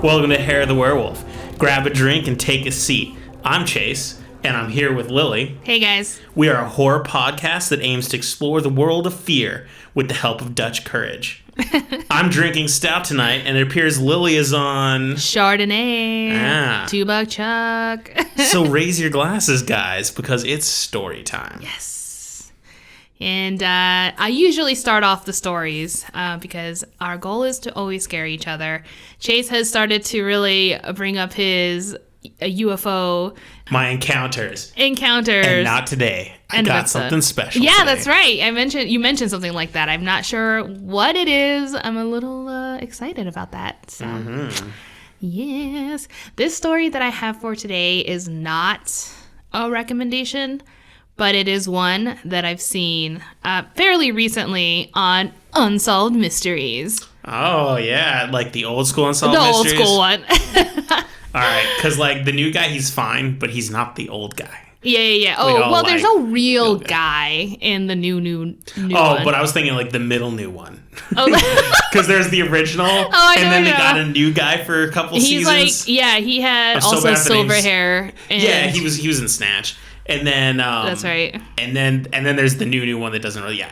Welcome to Hair of the Werewolf. Grab a drink and take a seat. I'm Chase, and I'm here with Lily. Hey guys. We are a horror podcast that aims to explore the world of fear with the help of Dutch courage. I'm drinking stout tonight, and it appears Lily is on Chardonnay. Ah. $2 Chuck. So raise your glasses, guys, because it's story time. Yes. And I usually start off the stories because our goal is to always scare each other. Chase has started to really bring up his UFO My encounters. And not today. I got something special Yeah, today. that's right. You mentioned something like that. I'm not sure what it is. I'm a little excited about that. So. Yes. This story that I have for today is not a recommendation, but it is one that I've seen fairly recently on Unsolved Mysteries. Oh, yeah. Like the old school Unsolved Mysteries? The old school one. All right. Because, like, the new guy, he's fine, but he's not the old guy. Yeah. Oh, well, there's no real guy in the new one. But I was thinking, like, the middle new one. Oh, because there's the original, they got a new guy for a couple seasons. He's like, yeah, he had also silver hair. And yeah, he was in Snatch. And then that's right. And then there's the new one that doesn't really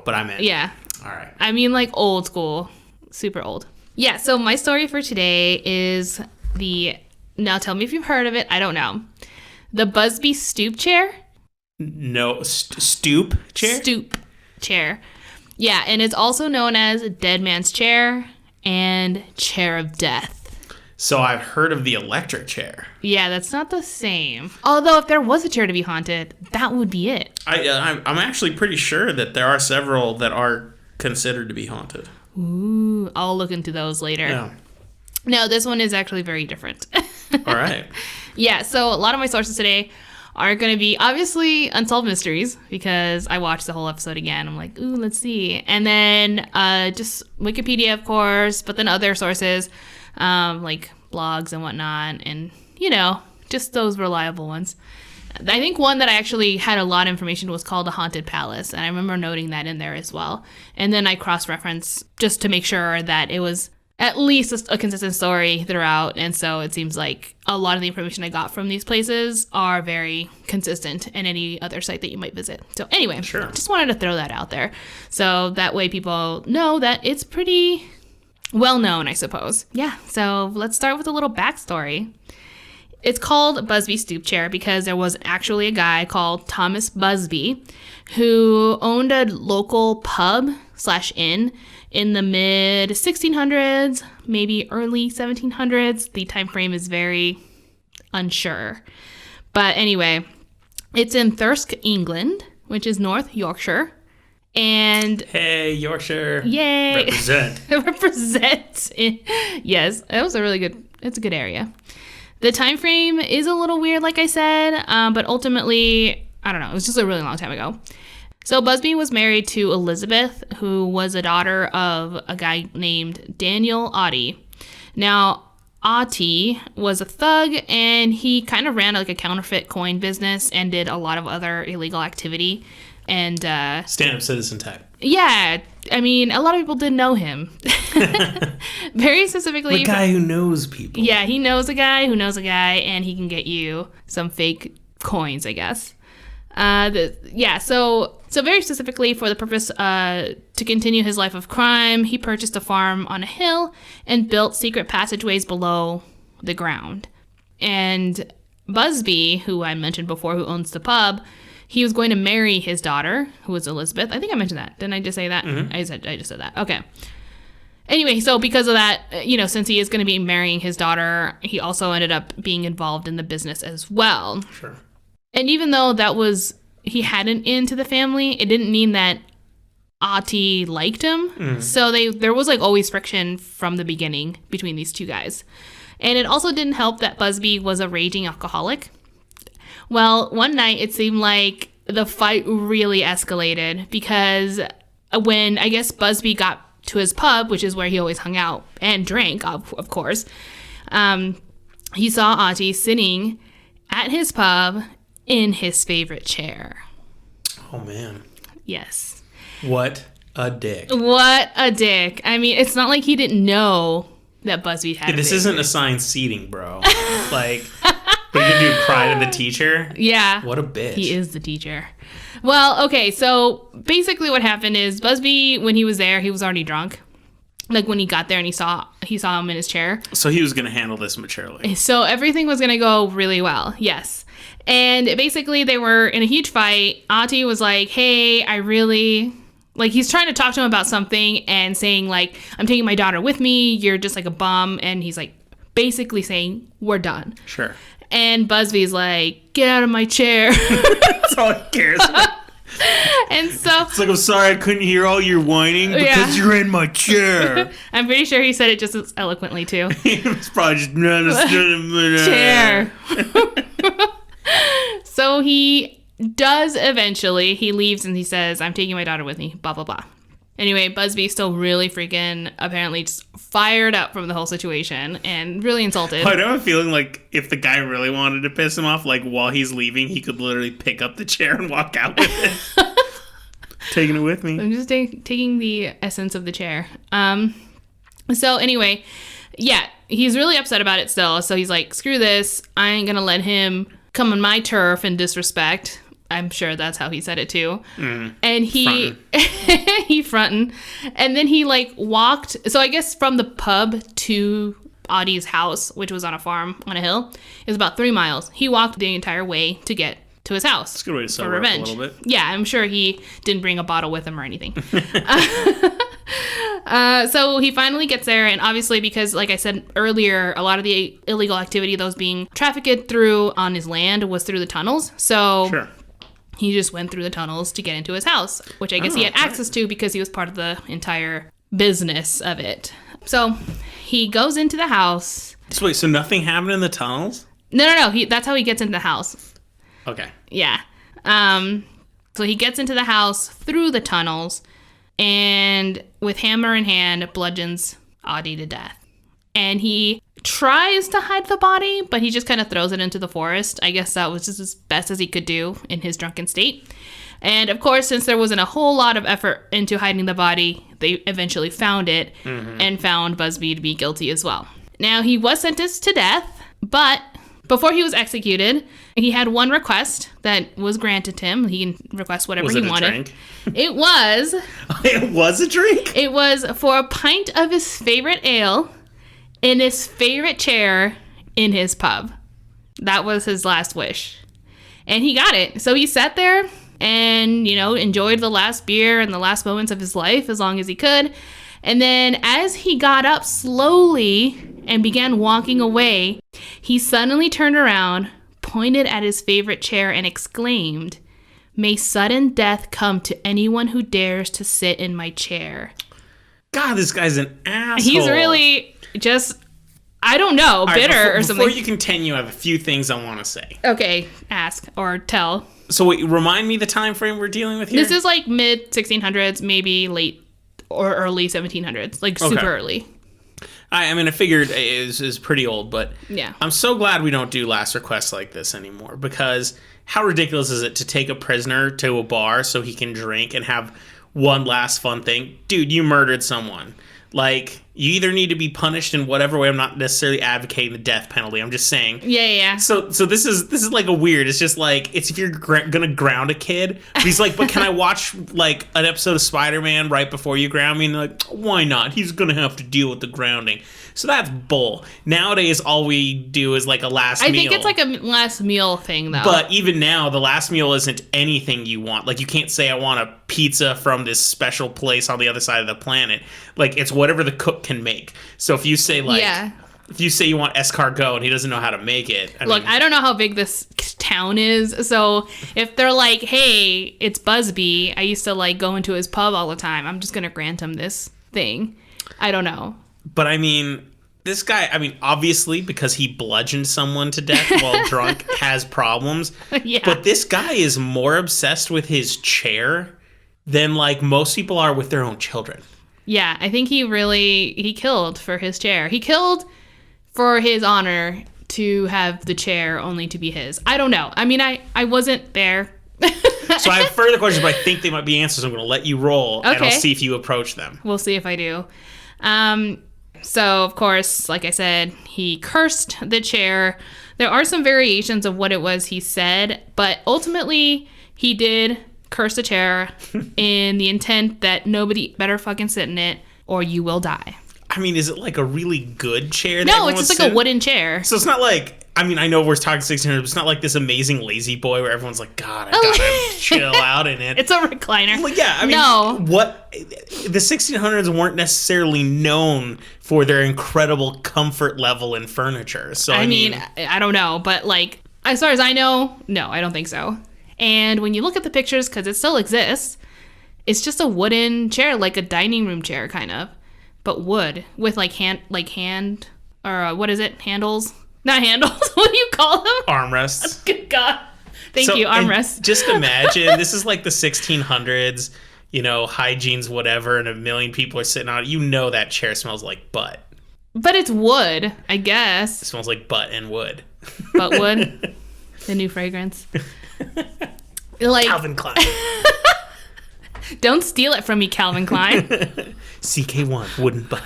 but I'm in. Yeah. All right. I mean, like old school, super old. Yeah, so my story for today is now tell me if you've heard of it, I don't know. The Busby Stoop chair? No, stoop chair? Stoop chair. Yeah, and it's also known as Dead Man's Chair and Chair of Death. So I've heard of the electric chair. Yeah, that's not the same. Although if there was a chair to be haunted, that would be it. I'm actually pretty sure that there are several that are considered to be haunted. Ooh, I'll look into those later. Yeah. No, this one is actually very different. All right. Yeah, so a lot of my sources today are going to be obviously Unsolved Mysteries because I watched the whole episode again. I'm like, ooh, let's see. And then just Wikipedia, of course, but then other sources like blogs and whatnot, and just those reliable ones. I think one that I actually had a lot of information was called A Haunted Palace, and I remember noting that in there as well. And then I cross-referenced just to make sure that it was at least a consistent story throughout, and so it seems like a lot of the information I got from these places are very consistent in any other site that you might visit. So anyway, sure. Just wanted to throw that out there so that way people know that it's pretty well known, I suppose. Yeah, so let's start with a little backstory. It's called Busby Stoop Chair because there was actually a guy called Thomas Busby who owned a local pub/inn in the mid 1600s, maybe early 1700s. The time frame is very unsure. But anyway, it's in Thirsk, England, which is North Yorkshire. And hey, Yorkshire. Yay. Represent. Represent. Yes, it's a good area. The time frame is a little weird, like I said, but ultimately, I don't know, it was just a really long time ago. So Busby was married to Elizabeth, who was a daughter of a guy named Daniel Oddie. Now, Oddie was a thug, and he kind of ran like a counterfeit coin business and did a lot of other illegal activity. And stand-up citizen type. Yeah, I mean, a lot of people didn't know him. Very specifically. The guy who knows people. Yeah, he knows a guy who knows a guy, and he can get you some fake coins, I guess. So very specifically for the purpose to continue his life of crime, he purchased a farm on a hill and built secret passageways below the ground. And Busby, who I mentioned before, who owns the pub, he was going to marry his daughter, who was Elizabeth. I think I mentioned that. Didn't I just say that? Mm-hmm. I just said that. Okay. Anyway, so because of that, since he is going to be marrying his daughter, he also ended up being involved in the business as well. Sure. And even though he had an in to the family, it didn't mean that Ati liked him. Mm. So there was like always friction from the beginning between these two guys. And it also didn't help that Busby was a raging alcoholic. Well, one night it seemed like the fight really escalated because when, I guess, Busby got to his pub, which is where he always hung out and drank, of course, he saw Ati sitting at his pub in his favorite chair. Oh, man. Yes. What a dick. What a dick. I mean, it's not like he didn't know that Busby had. This isn't assigned seating, bro. Like, but you do pride of the teacher? Yeah. What a bitch. He is the teacher. Well, okay, so basically what happened is Busby, when he was there, he was already drunk. Like when he got there and he saw him in his chair. So he was going to handle this maturely. So everything was going to go really well. Yes. And basically they were in a huge fight. Ati was like, hey, I really... Like, he's trying to talk to him about something and saying, like, I'm taking my daughter with me. You're just like a bum. And he's like, basically saying, we're done. Sure. And Busby's like, get out of my chair. That's all he cares about. And so it's like, I'm sorry I couldn't hear all your whining because you're in my chair. I'm pretty sure he said it just as eloquently too. It's probably just chair. So he does eventually. He leaves and he says, I'm taking my daughter with me, blah, blah, blah. Anyway, Busby's still really freaking apparently just fired up from the whole situation and really insulted. I have a feeling like if the guy really wanted to piss him off, like while he's leaving, he could literally pick up the chair and walk out with it. Taking it with me. I'm just taking the essence of the chair. So anyway, yeah, he's really upset about it still. So he's like, screw this. I ain't going to let him come on my turf and disrespect. I'm sure that's how he said it too. And he frontin'. And then he like walked. So I guess from the pub to Audie's house, which was on a farm on a hill, is about 3 miles. He walked the entire way to get to his house. It's a good way to sober for revenge. Up a little bit. Yeah, I'm sure he didn't bring a bottle with him or anything. So he finally gets there, and obviously because, like I said earlier, a lot of the illegal activity that was being trafficked through on his land was through the tunnels. So sure. He just went through the tunnels to get into his house, which I guess he had access to because he was part of the entire business of it. So he goes into the house. So wait, so nothing happened in the tunnels? No. That's how he gets into the house. Okay. Yeah. So he gets into the house through the tunnels and with hammer in hand bludgeons Audie to death. And he tries to hide the body, but he just kind of throws it into the forest. I guess that was just as best as he could do in his drunken state. And of course, since there wasn't a whole lot of effort into hiding the body, they eventually found it and found Busby to be guilty as well. Now, he was sentenced to death, but before he was executed, he had one request that was granted to him. He can request whatever he wanted. Drink? It was. It was a drink? It was for a pint of his favorite ale in his favorite chair in his pub. That was his last wish. And he got it. So he sat there and, enjoyed the last beer and the last moments of his life as long as he could. And then as he got up slowly and began walking away, he suddenly turned around, pointed at his favorite chair, and exclaimed, "May sudden death come to anyone who dares to sit in my chair." God, this guy's an asshole. He's really just, I don't know, bitter or something. Before you continue, I have a few things I want to say. Okay, ask or tell. So wait, remind me the time frame we're dealing with here? This is like mid 1600s, maybe late or early 1700s, like super early. I mean, I figured it is pretty old, but yeah. I'm so glad we don't do last requests like this anymore, because how ridiculous is it to take a prisoner to a bar so he can drink and have one last fun thing? Dude, you murdered someone. Like, you either need to be punished in whatever way. I'm not necessarily advocating the death penalty. I'm just saying. Yeah. So this is like a weird. It's just like, it's if you're gonna ground a kid. But he's like, but can I watch like an episode of Spider-Man right before you ground me? And like, why not? He's gonna have to deal with the grounding. So that's bull. Nowadays, all we do is like a last meal. I think it's like a last meal thing, though. But even now, the last meal isn't anything you want. Like, you can't say, I want a pizza from this special place on the other side of the planet. Like, it's whatever the cook can make. So if you say, like, if you say you want escargot and he doesn't know how to make it. I don't know how big this town is. So if they're like, hey, it's Busby, I used to like go into his pub all the time, I'm just going to grant him this thing. I don't know. But I mean, this guy, obviously, because he bludgeoned someone to death while drunk, has problems. Yeah. But this guy is more obsessed with his chair than, like, most people are with their own children. Yeah, I think he killed for his chair. He killed for his honor to have the chair only to be his. I don't know. I mean, I wasn't there. So I have further questions, but I think they might be answers. I'm going to let you roll, and I'll see if you approach them. We'll see if I do. So, of course, like I said, he cursed the chair. There are some variations of what it was he said, but ultimately he did curse the chair in the intent that nobody better fucking sit in it or you will die. I mean, is it like a really good chair? No, it's just like a wooden chair. So it's not like, I mean, I know we're talking 1600s, but it's not like this amazing lazy boy where everyone's like, God, I gotta chill out in it. It's a recliner. Well, yeah, I mean, no. The 1600s weren't necessarily known for their incredible comfort level in furniture. So I mean, I don't know, but like, as far as I know, no, I don't think so. And when you look at the pictures, because it still exists, it's just a wooden chair, like a dining room chair, kind of. But wood with handles. Not handles. What do you call them? Armrests. Good God. Thank you. Armrests. Just imagine, this is like the 1600s, hygiene's whatever, and a million people are sitting on it. You know that chair smells like butt. But it's wood, I guess. It smells like butt and wood. Butt wood. The new fragrance. Like Calvin Klein. Don't steal it from me, Calvin Klein. CK1, wooden butt.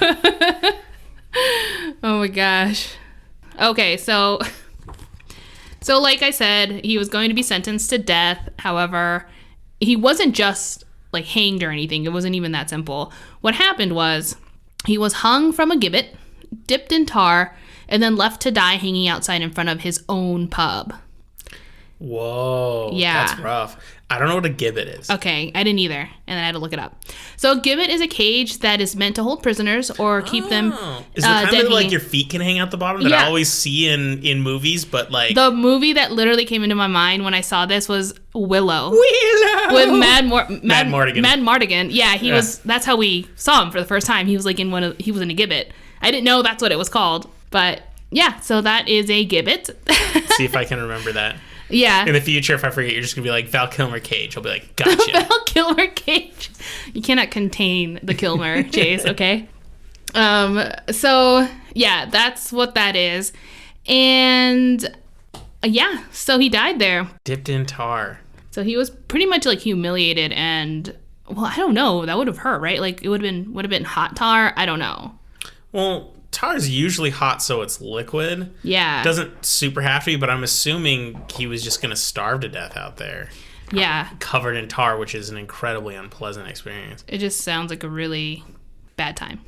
Oh my gosh. Okay, so like I said, he was going to be sentenced to death. However, he wasn't just like hanged or anything. It wasn't even that simple. What happened was he was hung from a gibbet, dipped in tar, and then left to die hanging outside in front of his own pub. Whoa. Yeah. That's rough. I don't know what a gibbet is. Okay, I didn't either, and then I had to look it up. So a gibbet is a cage that is meant to hold prisoners or keep them Is it kind dead of like hanging. your feet can hang out the bottom that I always see in movies, but like... The movie that literally came into my mind when I saw this was Willow. With Mad Mardigan. Mad Mardigan. Yeah, he was... That's how we saw him for the first time. He was like he was in a gibbet. I didn't know that's what it was called, but yeah, so that is a gibbet. See if I can remember that. Yeah. In the future, if I forget, you're just going to be like, Val Kilmer Cage. I'll be like, gotcha. Val Kilmer Cage. You cannot contain the Kilmer, Jace, okay? So, yeah, that's what that is. And, yeah, so he died there. Dipped in tar. So he was pretty much, like, humiliated and, well, I don't know. That would have hurt, right? Like, it would have been hot tar. I don't know. Well... Tar is usually hot, so it's liquid. Yeah. It doesn't super have to be, but I'm assuming he was just going to starve to death out there. Yeah. Covered in tar, which is an incredibly unpleasant experience. It just sounds like a really bad time.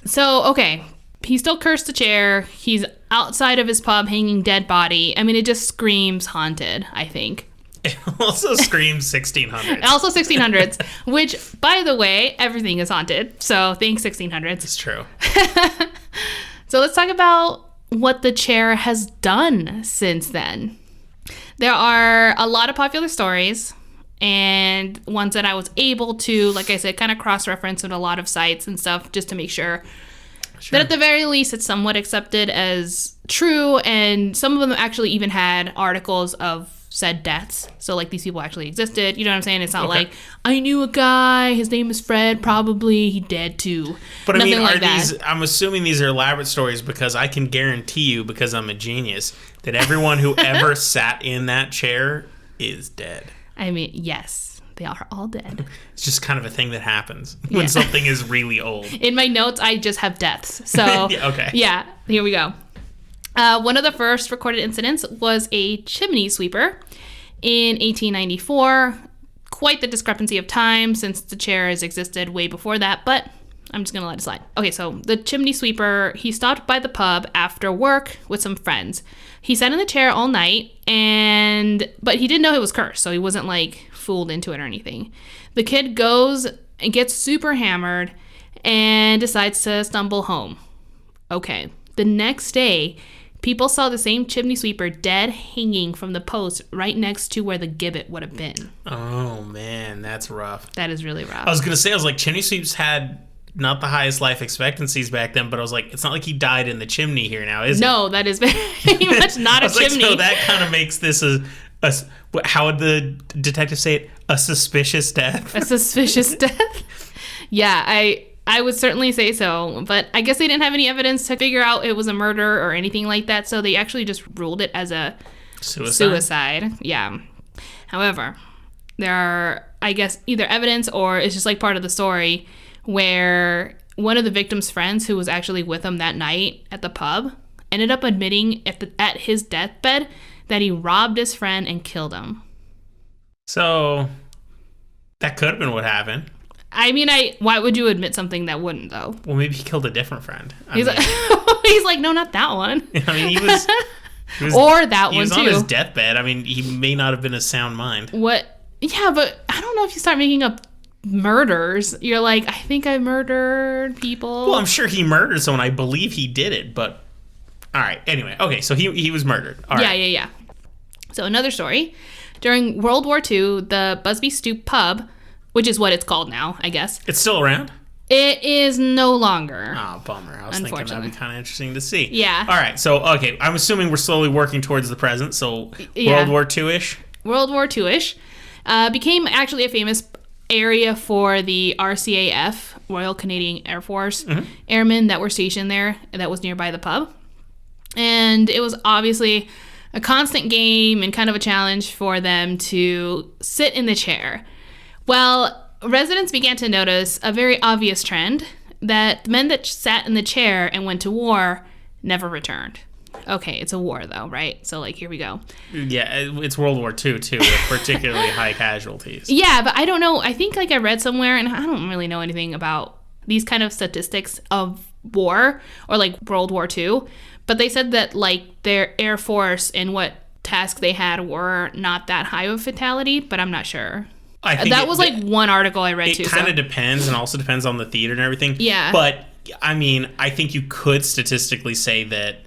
So, okay. He still cursed the chair. He's outside of his pub hanging dead body. I mean, it just screams haunted, I think. It also screams 1600s. Also 1600s, which, by the way, everything is haunted. So, thanks 1600s. It's true. So let's talk about what the chair has done since then. There are a lot of popular stories and ones that I was able to, like I said, kind of cross-reference with a lot of sites and stuff just to make sure that at the very least it's somewhat accepted as true. And some of them actually even had articles of said deaths. So like these people actually existed. You know what I'm saying? It's not like, I knew a guy, his name is Fred, probably he dead too. But Nothing I mean, like that. I'm assuming these are elaborate stories because I can guarantee you, because I'm a genius, that everyone who ever sat in that chair is dead. I mean, yes, they are all dead. It's just kind of a thing that happens when something is really old. In my notes, I just have deaths. So yeah, here we go. One of the first recorded incidents was a chimney sweeper in 1894. Quite the discrepancy of time since the chair has existed way before that, but I'm just going to let it slide. Okay, so the chimney sweeper, he stopped by the pub after work with some friends. He sat in the chair all night, but he didn't know it was cursed, so he wasn't like fooled into it or anything. The kid goes and gets super hammered and decides to stumble home. Okay, the next day, people saw the same chimney sweeper dead hanging from the post right next to where the gibbet would have been. Oh, man, that's rough. That is really rough. I was going to say, chimney sweeps had not the highest life expectancies back then, but I was like, it's not like he died in the chimney here now, is it? No, that is very much not a chimney. So that kind of makes this how would the detective say it? A suspicious death? A suspicious death? Yeah, I would certainly say so, but I guess they didn't have any evidence to figure out it was a murder or anything like that, so they actually just ruled it as a suicide. Yeah. However, there are, I guess, either evidence or it's just like part of the story where one of the victim's friends who was actually with him that night at the pub ended up admitting at his deathbed that he robbed his friend and killed him. So that could have been what happened. I mean, why would you admit something that wouldn't, though? Well, maybe he killed a different friend. He's like, no, not that one. I mean, he was or that one, too. He was on his deathbed. I mean, he may not have been a sound mind. What? Yeah, but I don't know if you start making up murders. You're like, I think I murdered people. Well, I'm sure he murdered someone. I believe he did it, but... All right. Anyway. Okay, so he was murdered. All right. Yeah. So another story. During World War II, the Busby Stoop pub, which is what it's called now, I guess. It's still around? It is no longer. Oh, bummer. I was thinking that'd be kind of interesting to see. Yeah. All right. So, okay. I'm assuming we're slowly working towards the present. So, World War II-ish? World War II-ish. Became actually a famous area for the RCAF, Royal Canadian Air Force, airmen that were stationed there that was nearby the pub. And it was obviously a constant game and kind of a challenge for them to sit in the chair. Well, residents began to notice a very obvious trend that the men that sat in the chair and went to war never returned. Okay, it's a war though, right? So here we go. Yeah, it's World War II too, with particularly high casualties. Yeah, but I don't know. I think I read somewhere, and I don't really know anything about these kind of statistics of war or World War II, but they said that their Air Force and what tasks they had were not that high of a fatality, but I'm not sure. I think that was one article I read too. It kind of depends, and also depends on the theater and everything. Yeah. But I mean, I think you could statistically say that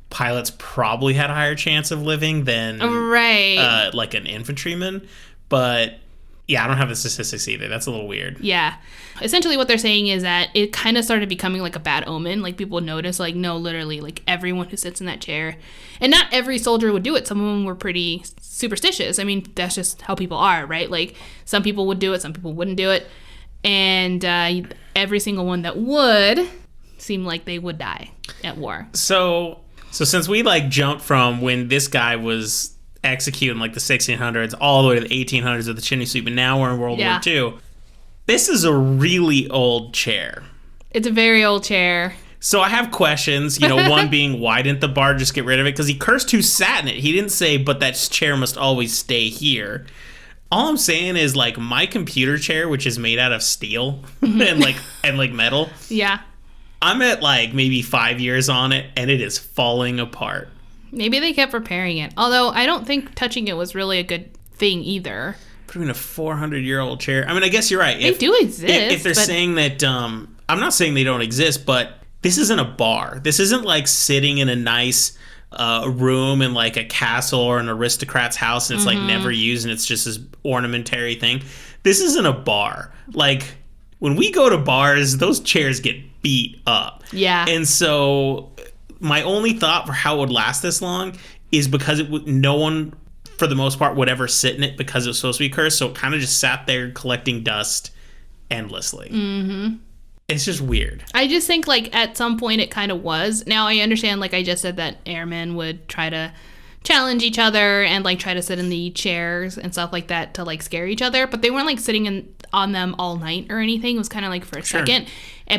pilots probably had a higher chance of living than an infantryman. But yeah, I don't have the statistics either. That's a little weird. Yeah. Essentially what they're saying is that it kind of started becoming a bad omen. People notice no, literally everyone who sits in that chair. And not every soldier would do it. Some of them were pretty superstitious. I mean, that's just how people are, right? Some people would do it, some people wouldn't do it. And every single one that would seemed like they would die at war. So since we jumped from when this guy was executed in the 1600s all the way to the 1800s with the chimney sweep, and now we're in World War II. This is a really old chair. It's a very old chair. So I have questions, one being, why didn't the bar just get rid of it? Because he cursed who sat in it. He didn't say, but that chair must always stay here. All I'm saying is, my computer chair, which is made out of steel and metal. Yeah. I'm at maybe 5 years on it, and it is falling apart. Maybe they kept repairing it. Although I don't think touching it was really a good thing either. Put in a 400-year-old chair. I mean, I guess you're right. They do exist. If they're saying that, I'm not saying they don't exist, but this isn't a bar. This isn't sitting in a nice room in a castle or an aristocrat's house, and it's never used, and it's just this ornamentary thing. This isn't a bar. When we go to bars, those chairs get beat up. Yeah. And so my only thought for how it would last this long is because no one, for the most part, would ever sit in it because it was supposed to be cursed. So it kind of just sat there collecting dust endlessly. Mm-hmm. It's just weird. I just think at some point it kind of was. Now I understand, I just said, that airmen would try to challenge each other and try to sit in the chairs and stuff like that to scare each other, but they weren't sitting on them all night or anything. It was kind of for a second.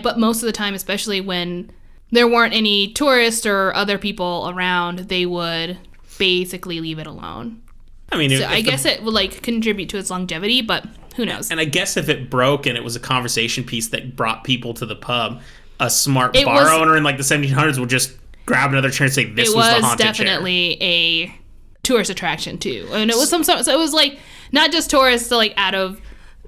But most of the time, especially when there weren't any tourists or other people around, they would basically leave it alone. I mean, I guess it would contribute to its longevity, but who knows? And I guess if it broke and it was a conversation piece that brought people to the pub, a smart bar owner in the 1700s would just grab another chair and say, this was the haunted chair. It was definitely a tourist attraction too, and it was so it was not just tourists out of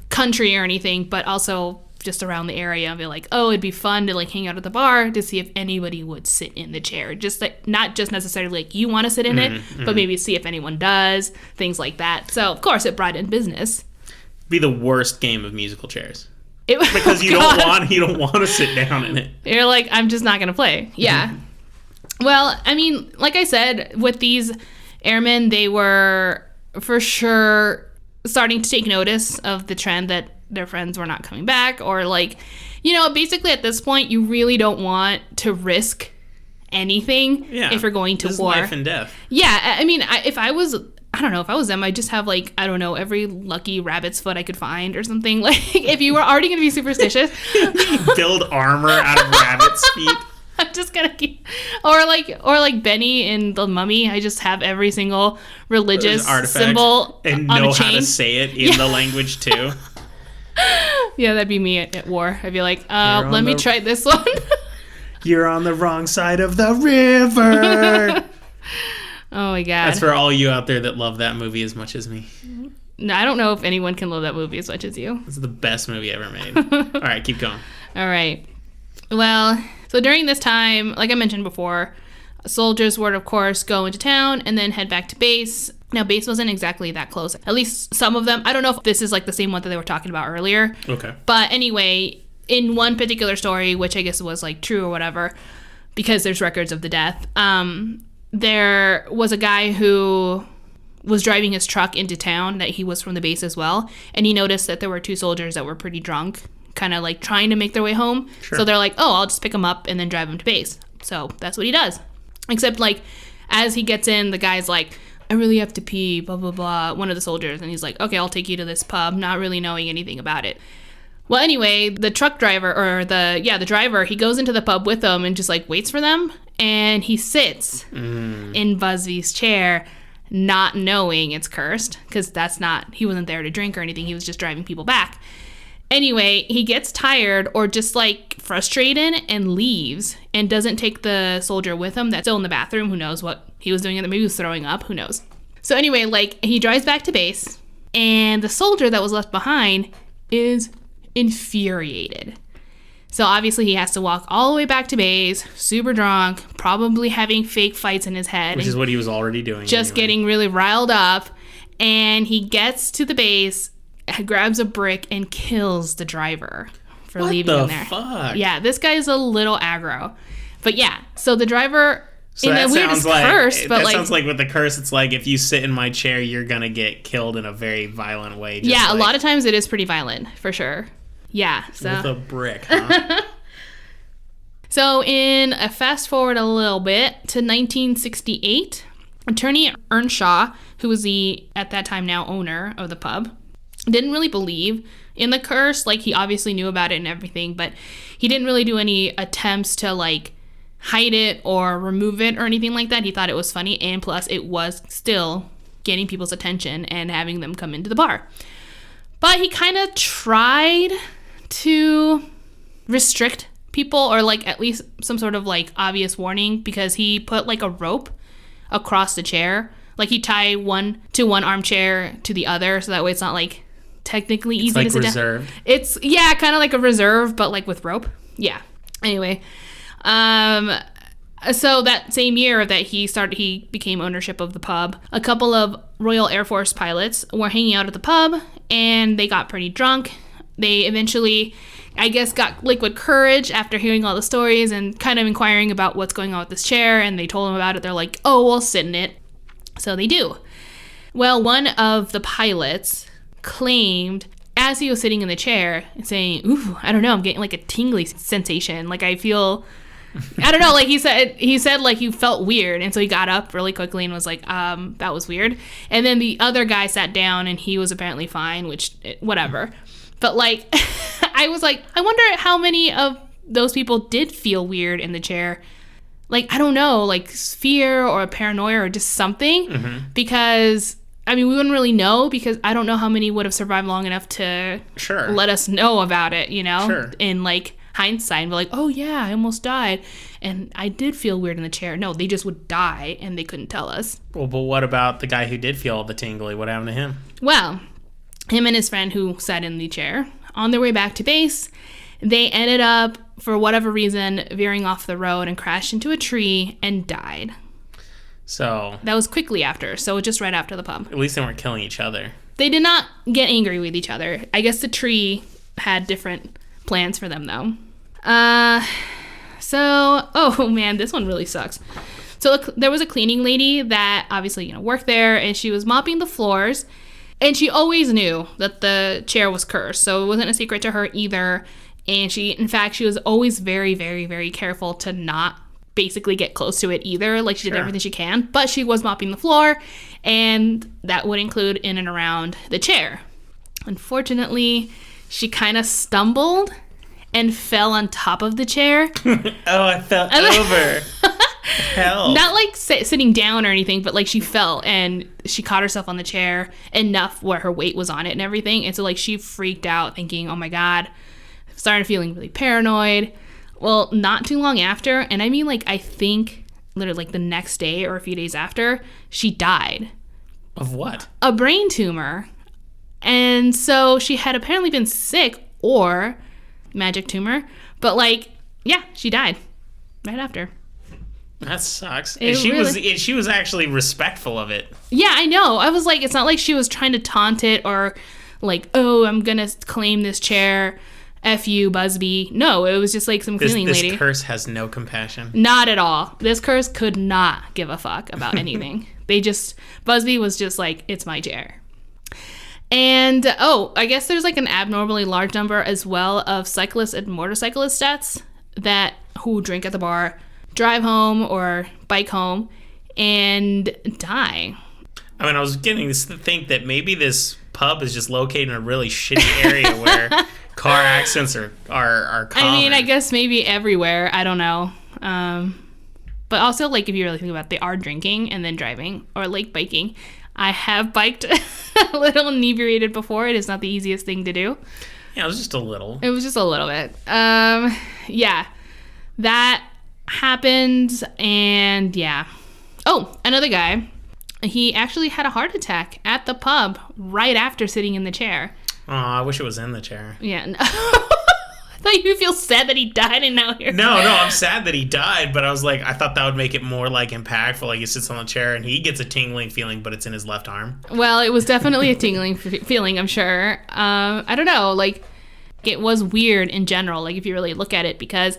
country or anything, but also just around the area, and be it'd be fun to hang out at the bar to see if anybody would sit in the chair. Just not just necessarily you want to sit in it, but maybe see if anyone does, things like that. So of course it brought in business. Be the worst game of musical chairs. Because you don't want to sit down in it. You're I'm just not gonna play. Yeah. Well, I mean, like I said, with these airmen, they were for sure starting to take notice of the trend that their friends were not coming back, or basically at this point you really don't want to risk anything if you're going to war. Life and death. Yeah, I mean, if I was I don't know, if I was them, I'd just have like, I don't know, every lucky rabbit's foot I could find or something. Like, if you were already going to be superstitious. Build armor out of rabbit's feet. I'm just gonna keep, or like Benny in The Mummy. I just have every single religious symbol and on know a chain. how to say it in the language too. Yeah, that'd be me at war. I'd be like, let me try this one. You're on the wrong side of the river. Oh my god. That's for all you out there that love that movie as much as me. No, I don't know if anyone can love that movie as much as you. It's the best movie ever made. All right, keep going. All right. Well, so during this time, like I mentioned before, soldiers would, of course, go into town and then head back to base. Now, base wasn't exactly that close. At least some of them. I don't know if this is like the same one that they were talking about earlier. Okay. But anyway, in one particular story, which I guess was like true or whatever, because there's records of the death, there was a guy who was driving his truck into town, that he was from the base as well, and he noticed that there were two soldiers that were pretty drunk, kind of like trying to make their way home. Sure. So they're like, oh, I'll just pick him up and then drive him to base. So that's what he does. Except like as he gets in, the guy's like, I really have to pee, blah, blah, blah, one of the soldiers. And he's like, okay, I'll take you to this pub, not really knowing anything about it. Well, anyway, the truck driver, or the driver, he goes into the pub with them and just like waits for them. And he sits in Busby's chair, not knowing it's cursed, because he wasn't there to drink or anything. He was just driving people back. Anyway, he gets tired or just like frustrated and leaves and doesn't take the soldier with him that's still in the bathroom. Who knows what he was doing? Maybe he was throwing up. Who knows? So anyway, like he drives back to base and the soldier that was left behind is infuriated. So obviously he has to walk all the way back to base, super drunk, probably having fake fights in his head. Which is what he was already doing. Just getting really riled up. And he gets to the base, grabs a brick, and kills the driver for leaving him there. Fuck? Yeah, this guy's a little aggro. But yeah, so the driver, so in the weirdest curse, but like... sounds like with the curse, it's like, if you sit in my chair, you're gonna get killed in a very violent way. Yeah, a lot of times it is pretty violent, for sure. Yeah, so... With a brick, huh? So in a fast forward a little bit to 1968, attorney Earnshaw, who was the, at that time now, owner of the pub, didn't really believe in the curse. Like, he obviously knew about it and everything, but he didn't really do any attempts to like hide it or remove it or anything like that. He thought it was funny, and plus it was still getting people's attention and having them come into the bar. But he kind of tried to restrict people, or like at least some sort of like obvious warning, because he put like a rope across the chair. Like, he tie one armchair to the other, so that way it's not like technically easy to sit down. It's, yeah, kind of like a reserve, but like with rope. Yeah. Anyway, so that same year that he became ownership of the pub, a couple of Royal Air Force pilots were hanging out at the pub, and they got pretty drunk. They eventually, I guess, got liquid courage after hearing all the stories and kind of inquiring about what's going on with this chair, and they told him about it. They're like, oh, we'll sit in it. So they do. Well, one of the pilots claimed, as he was sitting in the chair, saying, ooh, I don't know, I'm getting like a tingly sensation. Like, I feel, I don't know, like he said like he felt weird. And so he got up really quickly and was like, that was weird. And then the other guy sat down and he was apparently fine, which, whatever. But like, I was like, I wonder how many of those people did feel weird in the chair. Like, I don't know, like fear or paranoia or just something. Because, I mean, we wouldn't really know, because I don't know how many would have survived long enough to let us know about it, you know, in like hindsight, and be like, oh yeah, I almost died. And I did feel weird in the chair. No, they just would die and they couldn't tell us. Well, but what about the guy who did feel all the tingly? What happened to him? Well, him and his friend who sat in the chair, on their way back to base, they ended up, for whatever reason, veering off the road and crashed into a tree and died. So that was quickly after, so just right after the pub. At least they weren't killing each other. They did not get angry with each other. I guess the tree had different plans for them, though. Oh man, this one really sucks. So there was a cleaning lady that obviously, you know, worked there, and she was mopping the floors. And she always knew that the chair was cursed, so it wasn't a secret to her either. And she was always very, very, very careful to not basically get close to it either. Like, she did Sure. everything she can, but she was mopping the floor, and that would include in and around the chair. Unfortunately, she kind of stumbled and fell on top of the chair. Oh, I fell over. Hell. Not like sitting down or anything, but like she fell and she caught herself on the chair enough where her weight was on it and everything. And so like she freaked out thinking, oh my God, started feeling really paranoid. Well, not too long after, and I mean like I think literally like the next day or a few days after, she died. Of what? A brain tumor. And so she had apparently been sick or magic tumor, but like, yeah, she died right after. That sucks. And she was actually respectful of it. Yeah, I know. I was like, it's not like she was trying to taunt it or like, oh, I'm gonna claim this chair. F you, Busby. No, it was just like some cleaning lady. This curse has no compassion. Not at all. This curse could not give a fuck about anything. Busby was just like, it's my chair. And, I guess there's like an abnormally large number as well of cyclists and motorcyclist deaths who drink at the bar, drive home or bike home, and die. I mean, I was getting to think that maybe this pub is just located in a really shitty area where car accidents are common. I mean, I guess maybe everywhere. I don't know. But also, like, if you really think about it, they are drinking and then driving or, like, biking. I have biked a little inebriated before. It is not the easiest thing to do. Yeah, it was just a little. It was just a little bit. Yeah. That happened, and yeah. Oh, another guy. He actually had a heart attack at the pub right after sitting in the chair. Oh, I wish it was in the chair. Yeah. No. I thought you feel sad that he died and now you're... No, I'm sad that he died, but I was like, I thought that would make it more, like, impactful. Like, he sits on the chair and he gets a tingling feeling, but it's in his left arm. Well, it was definitely a tingling feeling, I'm sure. I don't know. Like, it was weird in general, like, if you really look at it, because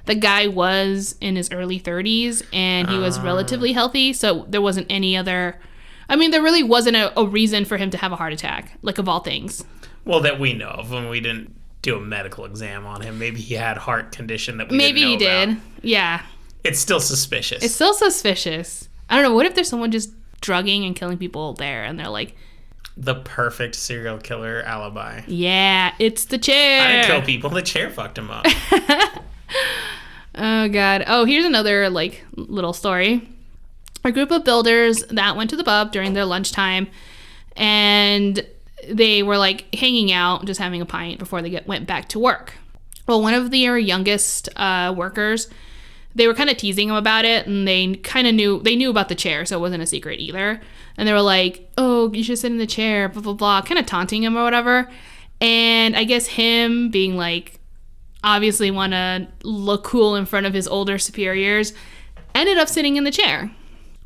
the guy was in his early 30s and he was relatively healthy, so there wasn't any other... I mean, there really wasn't a reason for him to have a heart attack, like, of all things. Well, that we know of, when we didn't do a medical exam on him. Maybe he had heart condition that we didn't know about. Maybe he did. Yeah. It's still suspicious. It's still suspicious. I don't know. What if there's someone just drugging and killing people there and they're like... The perfect serial killer alibi. Yeah, it's the chair. I didn't kill people. The chair fucked him up. Oh, God. Oh, here's another, like, little story. A group of builders that went to the pub during their lunchtime, and they were, like, hanging out, just having a pint before they went back to work. Well, one of their youngest workers, they were kind of teasing him about it, and they kind of knew about the chair, so it wasn't a secret either. And they were like, oh, you should sit in the chair, blah, blah, blah, kind of taunting him or whatever. And I guess him being, like, obviously want to look cool in front of his older superiors, ended up sitting in the chair.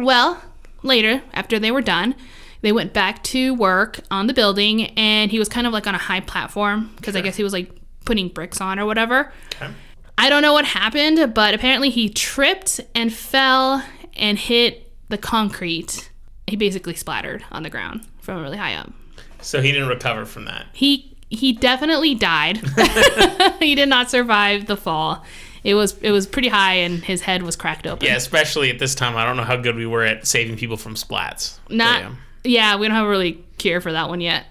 Well, later, after they were done, they went back to work on the building, and he was kind of like on a high platform because Sure. I guess he was like putting bricks on or whatever. Okay. I don't know what happened, but apparently he tripped and fell and hit the concrete. He basically splattered on the ground from really high up. So he didn't recover from that. He definitely died. He did not survive the fall. It was pretty high, and his head was cracked open. Yeah, especially at this time. I don't know how good we were at saving people from splats. Yeah, we don't have a really cure for that one yet.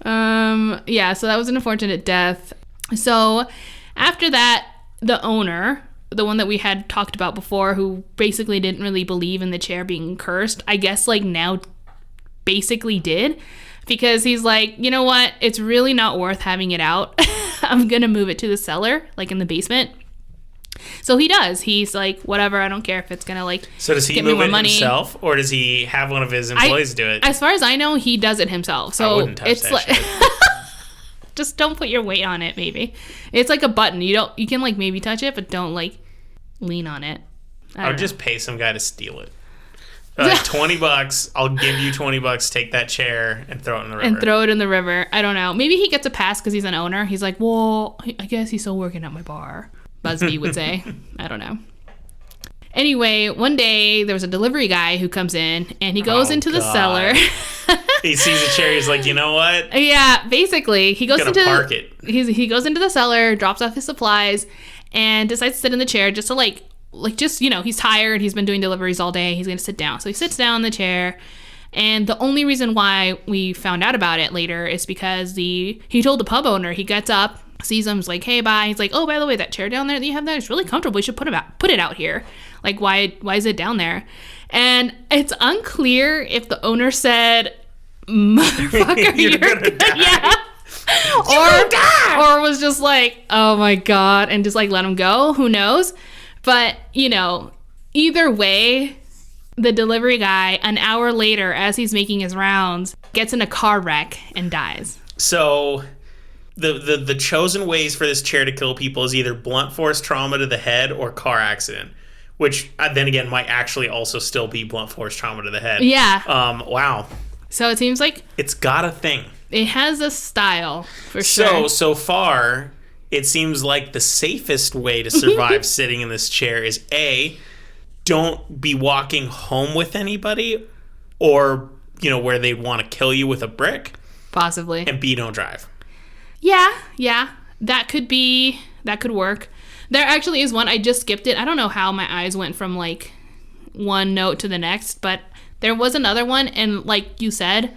Yeah, so that was an unfortunate death. So after that, the owner, the one that we had talked about before, who basically didn't really believe in the chair being cursed, I guess like now basically did, because he's like, you know what? It's really not worth having it out. I'm going to move it to the cellar, like in the basement. So he does. He's like, whatever, I don't care if it's going to like So does he move it himself, or does he have one of his employees do it? As far as I know, he does it himself. So I wouldn't touch it's that like shit. just don't put your weight on it, maybe. It's like a button. You can like maybe touch it, but don't like lean on it. I would just pay some guy to steal it. Like $20, I'll give you $20, take that chair and throw it in the river. And throw it in the river. I don't know. Maybe he gets a pass because he's an owner. He's like, well, I guess he's still working at my bar, Busby would say. I don't know. Anyway, one day there was a delivery guy who comes in and he goes into the cellar. He sees a chair. He's like, you know what? Yeah, basically, he goes park it. He goes into the cellar, drops off his supplies, and decides to sit in the chair just to he's tired. He's been doing deliveries all day. He's going to sit down. So he sits down in the chair. And the only reason why we found out about it later is because he told the pub owner, he gets up, sees him, he's like, hey, bye. He's like, oh, by the way, that chair down there that you have there is really comfortable. You should put it out here. Like, why is it down there? And it's unclear if the owner said, motherfucker, you're gonna die. Yeah. Or was just like, oh my God, and just like let him go. Who knows? But, either way, the delivery guy, an hour later, as he's making his rounds, gets in a car wreck and dies. So the chosen ways for this chair to kill people is either blunt force trauma to the head or car accident, which then again might actually also still be blunt force trauma to the head. Yeah. Wow. So it seems like it's got a thing. It has a style, for sure. So far, it seems like the safest way to survive sitting in this chair is A, don't be walking home with anybody, or, where they want to kill you with a brick. Possibly. And B, don't drive. Yeah. That could work. There actually is one. I just skipped it. I don't know how my eyes went from, like, one note to the next, but there was another one, and like you said,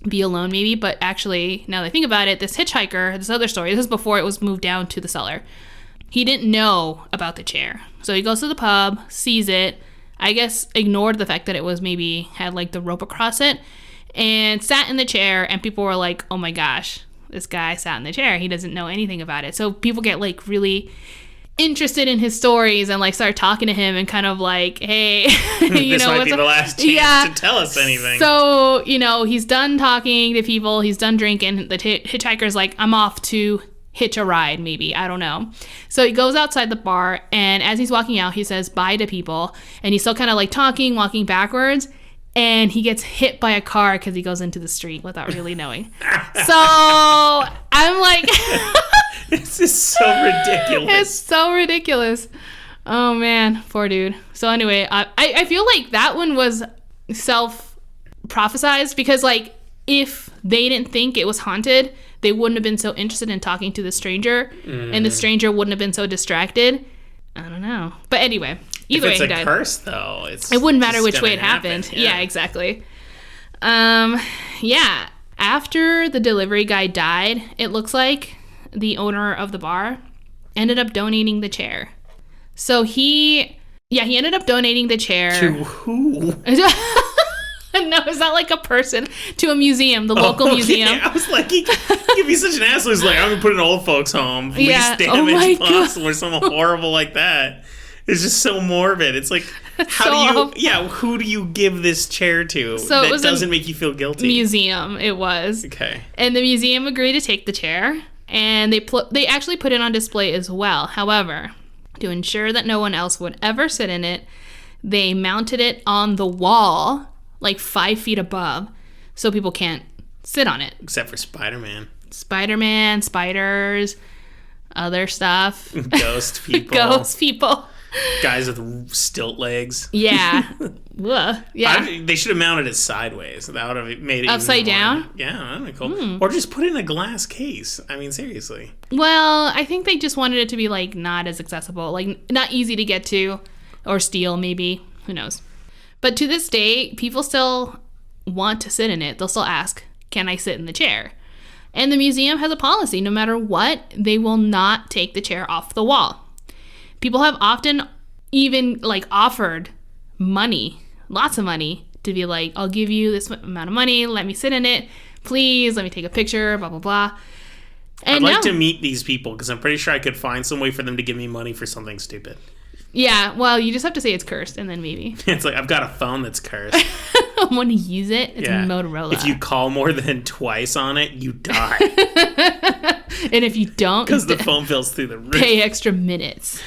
be alone maybe, but actually, now that I think about it, this hitchhiker, this other story, this is before it was moved down to the cellar. He didn't know about the chair. So he goes to the pub, sees it, I guess ignored the fact that it was maybe had like the rope across it, and sat in the chair, and people were like, oh my gosh, this guy sat in the chair. He doesn't know anything about it. So people get like really interested in his stories and like start talking to him and kind of like, hey, this might be the last chance to tell us anything. So, he's done talking to people. He's done drinking. The hitchhiker's like, I'm off to hitch a ride, maybe. I don't know. So he goes outside the bar, and as he's walking out, he says bye to people, and he's still kind of like walking backwards, and he gets hit by a car because he goes into the street without really knowing. So I'm like... This is so ridiculous. It's so ridiculous. Oh, man. Poor dude. So anyway, I feel like that one was self-prophesized because, like, if they didn't think it was haunted, they wouldn't have been so interested in talking to the stranger, and the stranger wouldn't have been so distracted. I don't know. But anyway, either way, he died. If it's a curse, though, it wouldn't matter which way it happened. Yeah, exactly. Yeah. After the delivery guy died, it looks like the owner of the bar ended up donating the chair. So he ended up donating the chair. To who? No, it's not like a person. To a museum, the local museum. I was like, he'd be such an asshole. He's like, I'm going to put an old folks home. Least damage possible or something horrible like that. It's just so morbid. It's like, who do you give this chair to that doesn't make you feel guilty? Museum, it was. Okay. And the museum agreed to take the chair. And they actually put it on display as well. However, to ensure that no one else would ever sit in it, they mounted it on the wall, like 5 feet above, so people can't sit on it. Except for Spider-Man. Spider-Man, spiders, other stuff. Ghost people. Ghost people. Guys with stilt legs. Yeah. Yeah. They should have mounted it sideways. That would have made it upside down? Yeah, that would be cool. Or just put it in a glass case. I mean, seriously. Well, I think they just wanted it to be, like, not as accessible. Like, not easy to get to or steal, maybe. Who knows? But to this day, people still want to sit in it. They'll still ask, can I sit in the chair? And the museum has a policy. No matter what, they will not take the chair off the wall. People have often even, like, offered money, lots of money, to be like, I'll give you this amount of money, let me sit in it, please, let me take a picture, blah, blah, blah. And I'd like to meet these people, because I'm pretty sure I could find some way for them to give me money for something stupid. Yeah, well, you just have to say it's cursed, and then maybe. It's like, I've got a phone that's cursed. I want to use it. It's Motorola. If you call more than twice on it, you die. And if you don't... Because the phone fills through the roof. Pay extra minutes.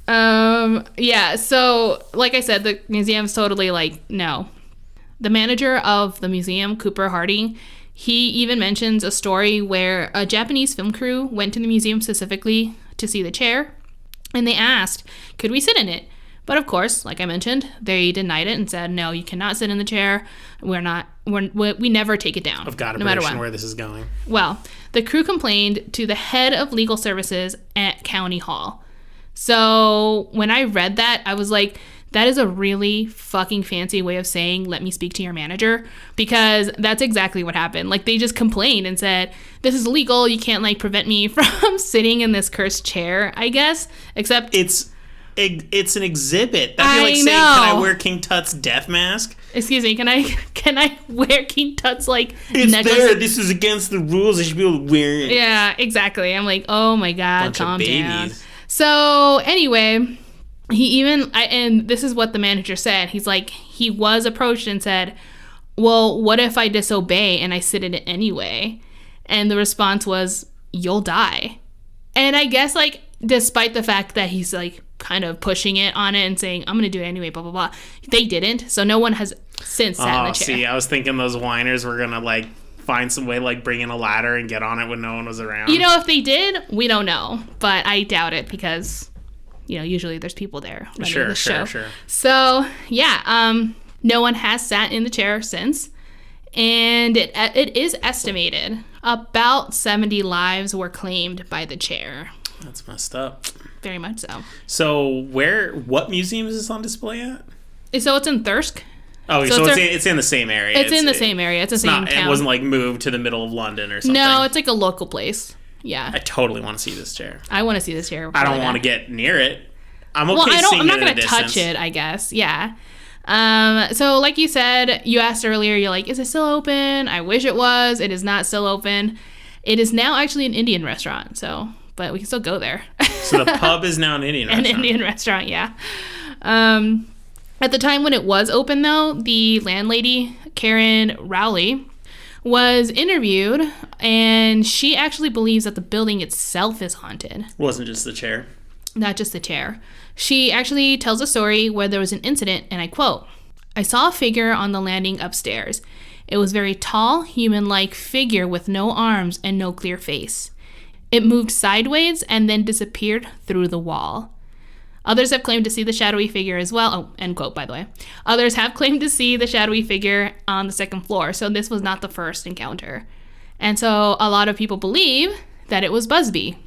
Yeah, so, like I said, the museum's totally like, no. The manager of the museum, Cooper Harding, he even mentions a story where a Japanese film crew went to the museum specifically to see the chair, and they asked, could we sit in it? But of course, like I mentioned, they denied it and said, no, you cannot sit in the chair. We never take it down. I've got a no matter prediction what. where this is going. Well, the crew complained to the head of legal services at County Hall. So when I read that, I was like, that is a really fucking fancy way of saying, let me speak to your manager, because that's exactly what happened. Like, they just complained and said, this is illegal. You can't, like, prevent me from sitting in this cursed chair, I guess, except... It's an exhibit. That'd be like saying, can I wear King Tut's death mask? Excuse me, can I wear King Tut's, like, it's necklace? There. This is against the rules. I should be able to wear it. Yeah, exactly. I'm like, oh my God, Bunch calm of down. babies. So, anyway... and this is what the manager said. He's like, he was approached and said, well, what if I disobey and I sit in it anyway? And the response was, you'll die. And I guess, like, despite the fact that he's, like, kind of pushing it on it and saying, I'm going to do it anyway, blah, blah, blah, they didn't. So no one has since sat in the chair. See, I was thinking those whiners were going to, like, find some way to, like, bring in a ladder and get on it when no one was around. You know, if they did, we don't know. But I doubt it because... usually there's people there running the show. Sure. So, yeah, no one has sat in the chair since. And it is estimated about 70 lives were claimed by the chair. That's messed up. Very much so. So, what museum is this on display at? So it's in Thirsk. Oh, so it's in the same area. It's in the same area. It's the same town. It wasn't, like, moved to the middle of London or something. No, it's like a local place. Yeah. I totally want to see this chair. I want to see this chair. I don't want to get near it. I'm okay I'm not going to touch it, I guess. Yeah. So like you said, you asked earlier, you're like, is it still open? I wish it was. It is not still open. It is now actually an Indian restaurant. But we can still go there. So the pub is now an Indian restaurant. An Indian restaurant, yeah. At the time when it was open, though, the landlady, Karen Rowley, was interviewed, and she actually believes that the building itself is haunted. Wasn't just the chair. Not just the chair. She actually tells a story where there was an incident, and I quote, I saw a figure on the landing upstairs. It was very tall, human-like figure with no arms and no clear face. It moved sideways and then disappeared through the wall. Others have claimed to see the shadowy figure as well. Oh, end quote, by the way. Others have claimed to see the shadowy figure on the second floor, so this was not the first encounter. And so a lot of people believe that it was Busby.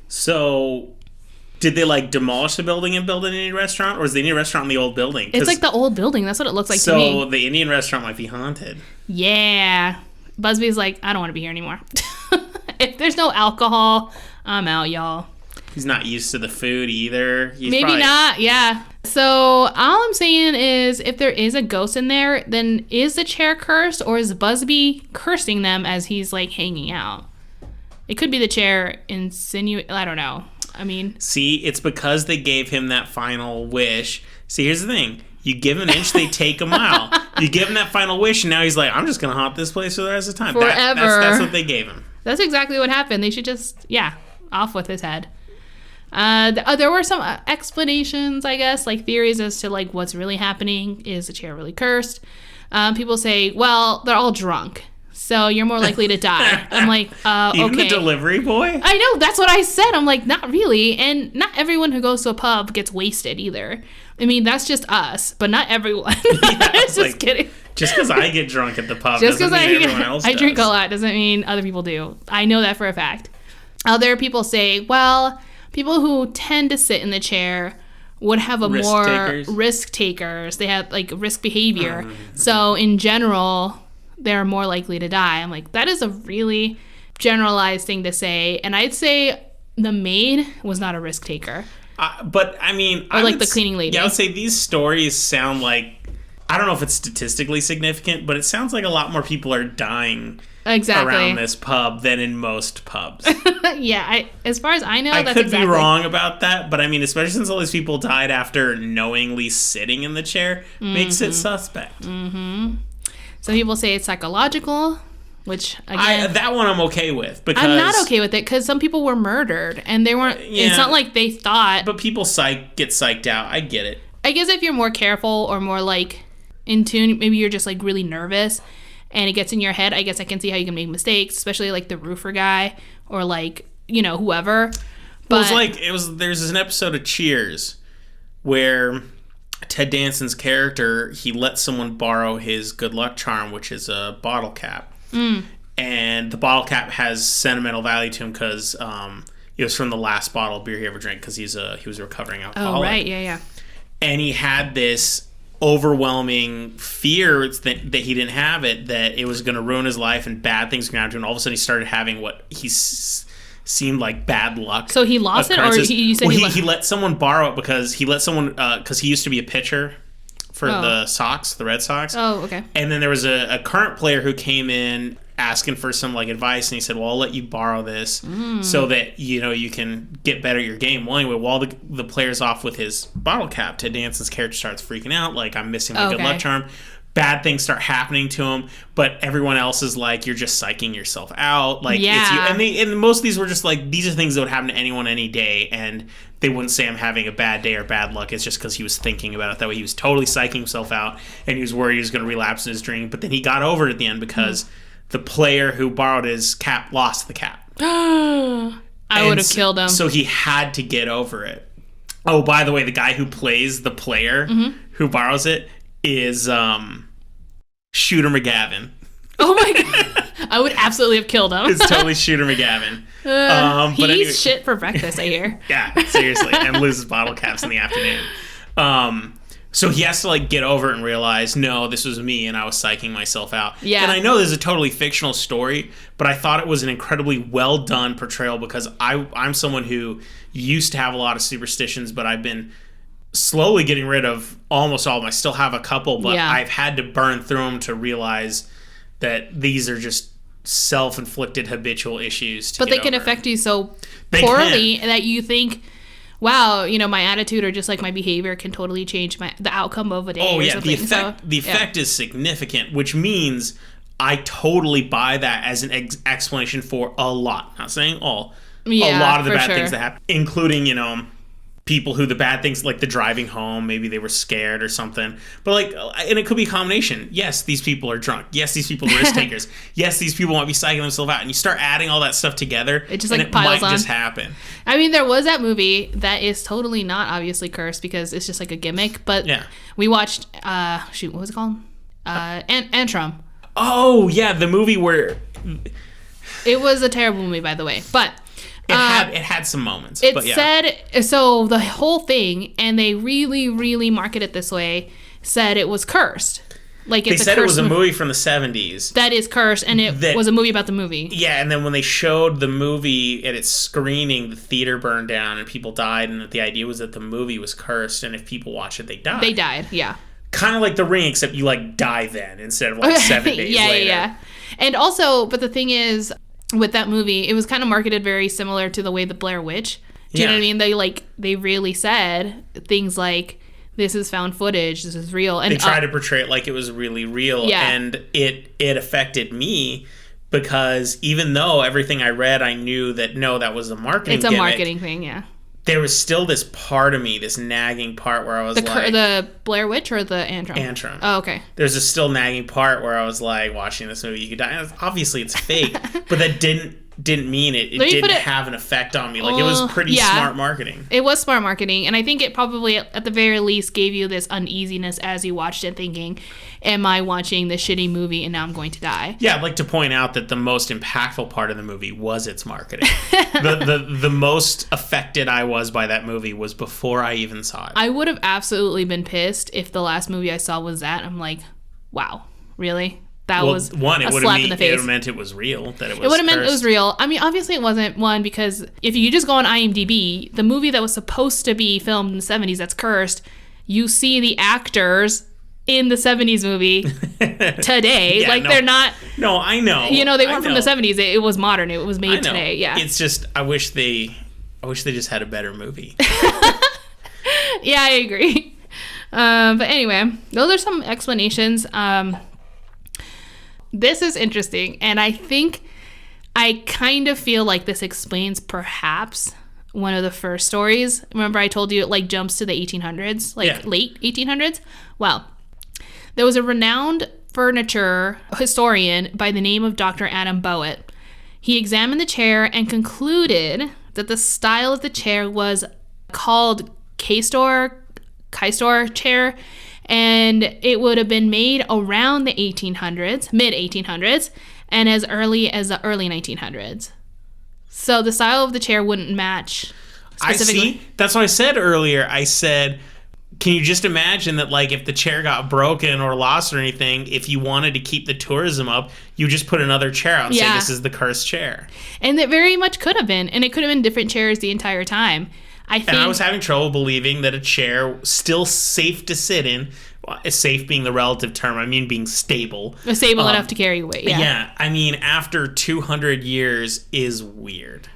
So, did they, like, demolish the building and build an Indian restaurant, or is the Indian restaurant in the old building? It's like the old building. That's what it looks like to me. So, the Indian restaurant might be haunted. Yeah. Busby's like, I don't want to be here anymore. If there's no alcohol, I'm out, y'all. He's not used to the food either. Maybe not, yeah. So all I'm saying is if there is a ghost in there, then is the chair cursed, or is Busby cursing them as he's, like, hanging out? It could be the chair I don't know. I mean... See, it's because they gave him that final wish. See, here's the thing. You give an inch, they take a mile. You give him that final wish, and now he's like, I'm just going to haunt this place for the rest of the time. Forever. That's what they gave him. That's exactly what happened. They should just, off with his head. There were some explanations, I guess, like theories as to, like, what's really happening. Is the chair really cursed? People say, well, they're all drunk, so you're more likely to die. I'm like, okay. Even the delivery boy? I know, that's what I said. I'm like, not really. And not everyone who goes to a pub gets wasted either. I mean, that's just us, but not everyone. Just kidding. Just because I get drunk at the pub doesn't mean everyone else does. I drink a lot doesn't mean other people do. I know that for a fact. Other people say, well, people who tend to sit in the chair would have a risk takers. They have, like, risk behavior. So in general, they're more likely to die. I'm like, that is a really generalized thing to say. And I'd say the maid was not a risk taker. But I mean, or like the cleaning lady. Yeah, I would say these stories sound like, I don't know if it's statistically significant, but it sounds like a lot more people are dying around this pub than in most pubs. Yeah, as far as I know, I could be wrong about that, but I mean, especially since all these people died after knowingly sitting in the chair, makes it suspect. Mm-hmm. Some people say it's psychological, which, again... that one I'm okay with, because... I'm not okay with it, because some people were murdered, and they weren't... It's not like they thought... But people get psyched out. I get it. I guess if you're more careful or more, like, in tune, maybe you're just, like, really nervous, and it gets in your head, I guess I can see how you can make mistakes, especially, like, the roofer guy, or, like, you know, whoever. But there's an episode of Cheers where Ted Danson's character, he let someone borrow his good luck charm, which is a bottle cap. And the bottle cap has sentimental value to him because it was from the last bottle of beer he ever drank because he was a recovering alcoholic. Oh, right. Yeah. And he had this overwhelming fear that he didn't have it, that it was going to ruin his life and bad things were going to happen to him. And all of a sudden he started having what he seemed like bad luck. So he lost it, or you said he let someone borrow it because he used to be a pitcher for the Red Sox. Oh, okay. And then there was a current player who came in asking for some like advice, and he said, well, I'll let you borrow this so that you can get better at your game. Well, anyway, while the player's off with his bottle cap, Ted Danson's character starts freaking out, like, I'm missing my good luck charm. Bad things start happening to him, but everyone else is like, you're just psyching yourself out, like, it's you. And most of these were just like, these are things that would happen to anyone any day, and they wouldn't say I'm having a bad day or bad luck. It's just because he was thinking about it that way. He was totally psyching himself out, and he was worried he was going to relapse in his dream, but then he got over it at the end because the player who borrowed his cap lost the cap. I would have killed him. So he had to get over it. Oh, by the way, the guy who plays the player who borrows it is Shooter McGavin. Oh my god. I would absolutely have killed him. It's totally Shooter McGavin. He eats shit for breakfast, I hear. Yeah, seriously. And loses bottle caps in the afternoon. So he has to like get over it and realize, no, this was me and I was psyching myself out. Yeah. And I know this is a totally fictional story, but I thought it was an incredibly well done portrayal because I'm someone who used to have a lot of superstitions, but I've been slowly getting rid of almost all of them. I still have a couple, but I've had to burn through them to realize that these are just self-inflicted habitual issues to But they can over. affect you so poorly that you think, wow, my attitude or just like my behavior can totally change the outcome of a day. Oh, or yeah. something. The effect is significant, which means I totally buy that as an explanation for a lot. Not saying all. A lot of the bad things that happen, including, people who the bad things, like the driving home, maybe they were scared or something. But like, and it could be a combination. Yes, these people are drunk. Yes, these people are risk takers. Yes, these people might be psyching themselves out. And you start adding all that stuff together, it just and like it piles might on. just happen. I mean, there was that movie that is totally not obviously cursed because it's just like a gimmick. But we watched, what was it called? Antrim. Oh, yeah, the movie where... It was a terrible movie, by the way. But... It had some moments. It said, so the whole thing, and they really, really market it this way, said it was cursed. Like they said it was a movie from the 70s. That is cursed, and it was a movie about the movie. Yeah, and then when they showed the movie at its screening, the theater burned down and people died, and the idea was that the movie was cursed, and if people watch it, they died. They died, yeah. Kind of like The Ring, except you like die then instead of like 7 days later. Yeah. And also, but the thing is, with that movie, it was kind of marketed very similar to the way the Blair Witch. Do you know what I mean? They really said things like, this is found footage, this is real. And they tried to portray it like it was really real. Yeah. And it affected me because even though everything I read, I knew that, no, that was a marketing gimmick. It's a marketing thing, yeah. There was still this part of me, this nagging part where I was the Blair Witch or the Antrim? Antrim. Oh, okay. There's a still nagging part where I was like, watching this movie, you could die. And obviously, it's fake, but that didn't mean it. It didn't have an effect on me. Like, it was pretty smart marketing. It was smart marketing, and I think it probably, at the very least, gave you this uneasiness as you watched it, thinking, am I watching this shitty movie and now I'm going to die? Yeah, I'd like to point out that the most impactful part of the movie was its marketing. the most affected I was by that movie was before I even saw it. I would have absolutely been pissed if the last movie I saw was that. I'm like, wow, really? That was a slap in the face. It would have meant it was real. That it was. It would have meant it was real. I mean, obviously it wasn't, one, because if you just go on IMDb, the movie that was supposed to be filmed in the 70s that's cursed, you see the actors in the 70s movie today. They're not... No, I know. They weren't from the 70s. It was modern. It was made today. Yeah. It's just, I wish they just had a better movie. Yeah, I agree. But anyway, those are some explanations. This is interesting, and I think I kind of feel like this explains perhaps one of the first stories. Remember I told you it jumps to the 1800s, late 1800s? Well, there was a renowned furniture historian by the name of Dr. Adam Bowitt. He examined the chair and concluded that the style of the chair was called Castor Kystor chair, and it would have been made around the 1800s, mid 1800s, and as early as the early 1900s. So the style of the chair wouldn't match specifically. I see. That's what I said earlier. I said, can you just imagine that, like, if the chair got broken or lost or anything, if you wanted to keep the tourism up, you just put another chair out and say, this is the cursed chair. And it very much could have been. And it could have been different chairs the entire time. And I was having trouble believing that a chair still safe to sit in, safe being the relative term, I mean being stable. Stable enough to carry weight, Yeah, I mean, after 200 years is weird.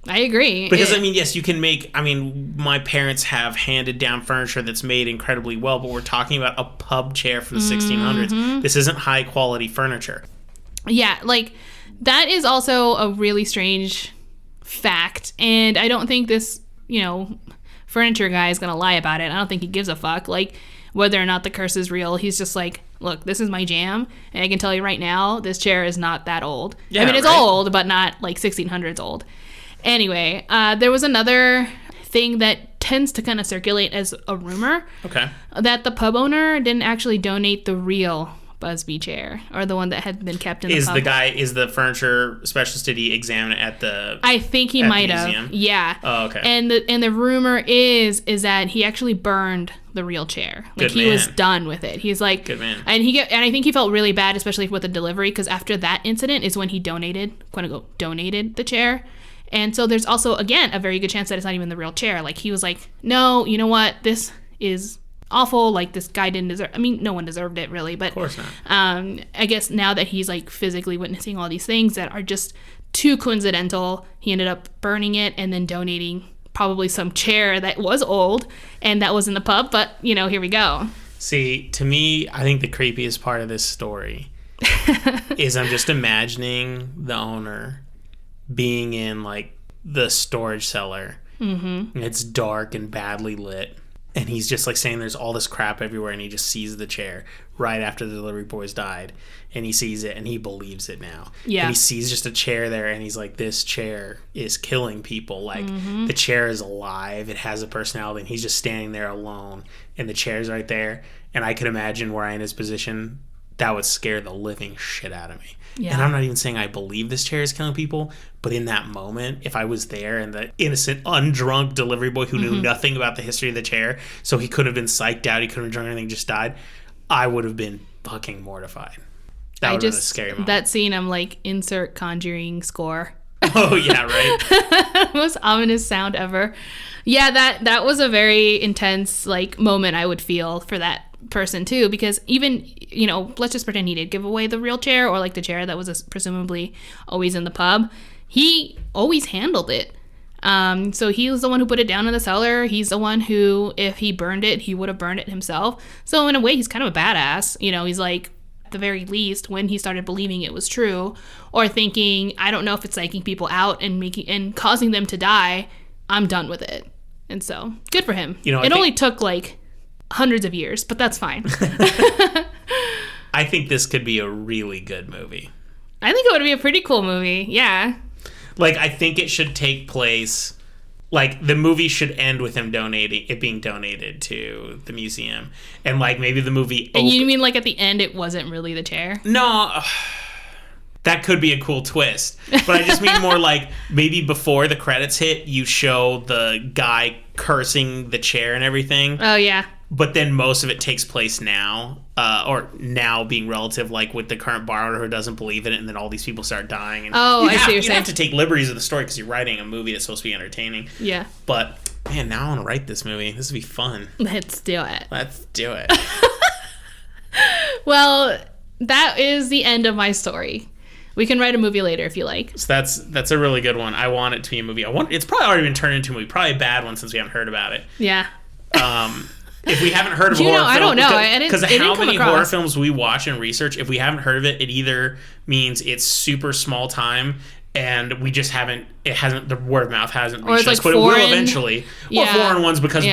I agree. Because, I mean, yes, you can make... I mean, my parents have handed down furniture that's made incredibly well, but we're talking about a pub chair from the 1600s. This isn't high-quality furniture. Yeah, like, that is also a really strange fact, and I don't think this, furniture guy is going to lie about it. I don't think he gives a fuck. Like, whether or not the curse is real, he's just like, look, this is my jam, and I can tell you right now, this chair is not that old. Yeah, I mean, it's old, but not, like, 1600s old. Anyway, there was another thing that tends to kind of circulate as a rumor. Okay. That the pub owner didn't actually donate the real Busby chair, or the one that had been kept in the pub. Is the furniture specialist, did he examine it at the I think he might have. Yeah. Oh, okay. And the rumor is that he actually burned the real chair. Like, he was done with it. He's like, good man. And I think he felt really bad, especially with the delivery, because after that incident is when he donated the chair. And so there's also, again, a very good chance that it's not even the real chair. Like, he was like, no, you know what? This is awful. Like, this guy didn't deserve... I mean, no one deserved it, really. But, of course not. I guess now that he's, like, physically witnessing all these things that are just too coincidental, he ended up burning it and then donating probably some chair that was old and that was in the pub. But, here we go. See, to me, I think the creepiest part of this story is I'm just imagining the owner being in, like, the storage cellar. Mm-hmm. And it's dark and badly lit. And he's just, like, saying there's all this crap everywhere, and he just sees the chair right after the delivery boys died. And he sees it, and he believes it now. Yeah. And he sees just a chair there, and he's like, this chair is killing people. Like, the chair is alive. It has a personality, and he's just standing there alone. And the chair's right there. And I could imagine were I in his position, that would scare the living shit out of me. Yeah. And I'm not even saying I believe this chair is killing people, but in that moment, if I was there and the innocent, undrunk delivery boy who knew nothing about the history of the chair, so he could have been psyched out, he could have drunk anything, just died, I would have been fucking mortified. That would have been a scary moment. That scene, I'm like, insert Conjuring score. Oh, yeah, right? Most ominous sound ever. Yeah, that was a very intense, like, moment I would feel for that person too, because even, let's just pretend he did give away the real chair, or like the chair that was presumably always in the pub. He always handled it. So he was the one who put it down in the cellar. He's the one who, if he burned it, he would have burned it himself. So in a way, he's kind of a badass. He's like, at the very least, when he started believing it was true, or thinking, I don't know if it's psyching people out and causing them to die, I'm done with it. And so, good for him. It only took like hundreds of years, but that's fine. I think this could be a really good movie. I think it would be a pretty cool movie. Yeah. Like, I think it should take place, like, the movie should end with him being donated to the museum. And, like, maybe the movie... And you mean, like, at the end it wasn't really the chair? No. That could be a cool twist. But I just mean more like, maybe before the credits hit, you show the guy cursing the chair and everything. Oh, yeah. But then most of it takes place now, or now being relative, like with the current bar owner who doesn't believe in it, and then all these people start dying. And I see what you're saying. You have to take liberties of the story because you're writing a movie that's supposed to be entertaining. Yeah. But, man, now I want to write this movie. This would be fun. Let's do it. Let's do it. Well, that is the end of my story. We can write a movie later if you like. So that's a really good one. I want it to be a movie. It's probably already been turned into a movie. Probably a bad one since we haven't heard about it. Yeah. If we haven't heard of a horror film... I don't know. Because how many horror films we watch and research, if we haven't heard of it, it either means it's super small time and we just haven't... The word of mouth hasn't reached us. But it will eventually. Yeah. Or foreign ones because,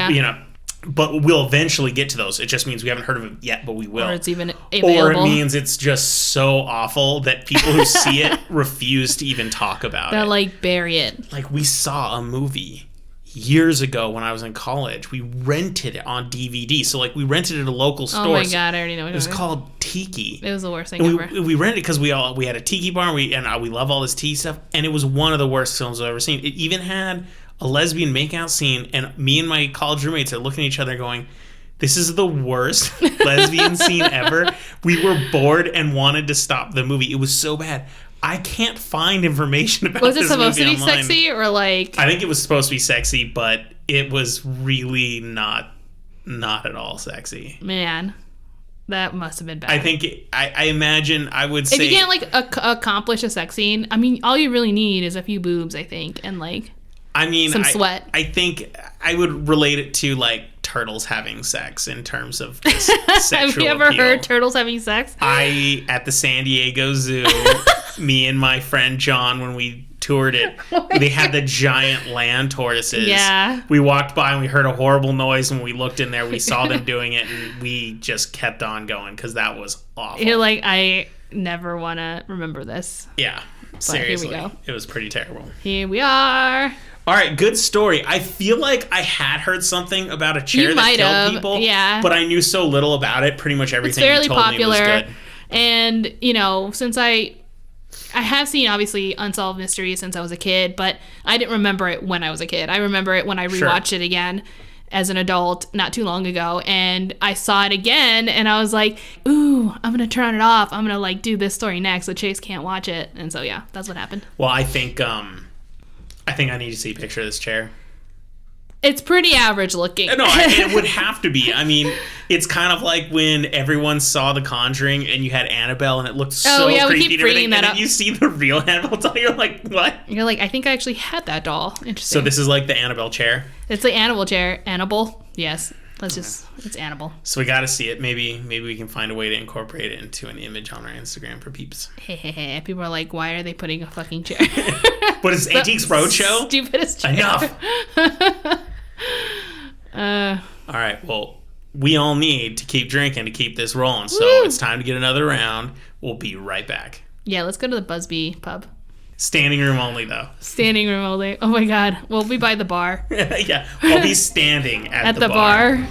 but we'll eventually get to those. It just means we haven't heard of it yet, but we will. Or it's even available. Or it means it's just so awful that people who see it refuse to even talk about it. They'll, like, bury it. Like, we saw a movie years ago when I was in college. We rented it on DVD. So, like, we rented it at a local store. Oh, my God. I already know what it was called Tiki. It was the worst thing ever. We rented it because we had a tiki bar, and we love all this tiki stuff. And it was one of the worst films I've ever seen. It even had a lesbian makeout scene, and me and my college roommates are looking at each other going, this is the worst lesbian scene ever. We were bored and wanted to stop the movie. It was so bad. I can't find information about this movie. Was it supposed to be online. sexy or like... I think it was supposed to be sexy, but it was really not at all sexy. Man, that must have been bad. I think, I imagine, I would say... If you can't, like, accomplish a sex scene, I mean, all you really need is a few boobs, I think, and, like, some sweat. I think I would relate it to, like, turtles having sex in terms of just sexual Have you ever appeal. heard turtles having sex? At the San Diego Zoo, me and my friend John, when we toured it, they had the giant land tortoises. Yeah. We walked by and we heard a horrible noise, and when we looked in there, we saw them doing it, and we just kept on going because that was awful. You're like, I never want to remember this. Yeah, seriously. Here we go. It was pretty terrible. Here we are. All right, good story. I feel like I had heard something about a chair that killed people, yeah. But I knew so little about it. Pretty much everything It's fairly you told popular, me was good. And since I have seen obviously Unsolved Mysteries since I was a kid, but I didn't remember it when I was a kid. I remember it when I rewatched it again as an adult not too long ago, and I saw it again, and I was like, "Ooh, I'm gonna turn it off. I'm gonna like do this story next, so Chase can't watch it." And so yeah, that's what happened. Well, I think I need to see a picture of this chair. It's pretty average looking. No, it would have to be. I mean, it's kind of like when everyone saw The Conjuring and you had Annabelle and it looked so creepy. We keep bringing that and up. then you see the real Annabelle doll, you're like, what? You're like, I think I actually had that doll. Interesting. So this is like the Annabelle chair? It's the Annabelle chair. Annabelle? Yes. It's Annabelle. So we got to see it. Maybe we can find a way to incorporate it into an image on our Instagram for peeps. People are like, why are they putting a fucking chair? What is this, Antiques Roadshow? Stupidest chair. Enough. All right, well, we all need to keep drinking to keep this rolling, so it's time to get another round. We'll be right back. Yeah, let's go to the Busby pub. Standing room only, though. Standing room only. Oh my God. We'll be by the bar. Yeah, I'll be standing at the bar.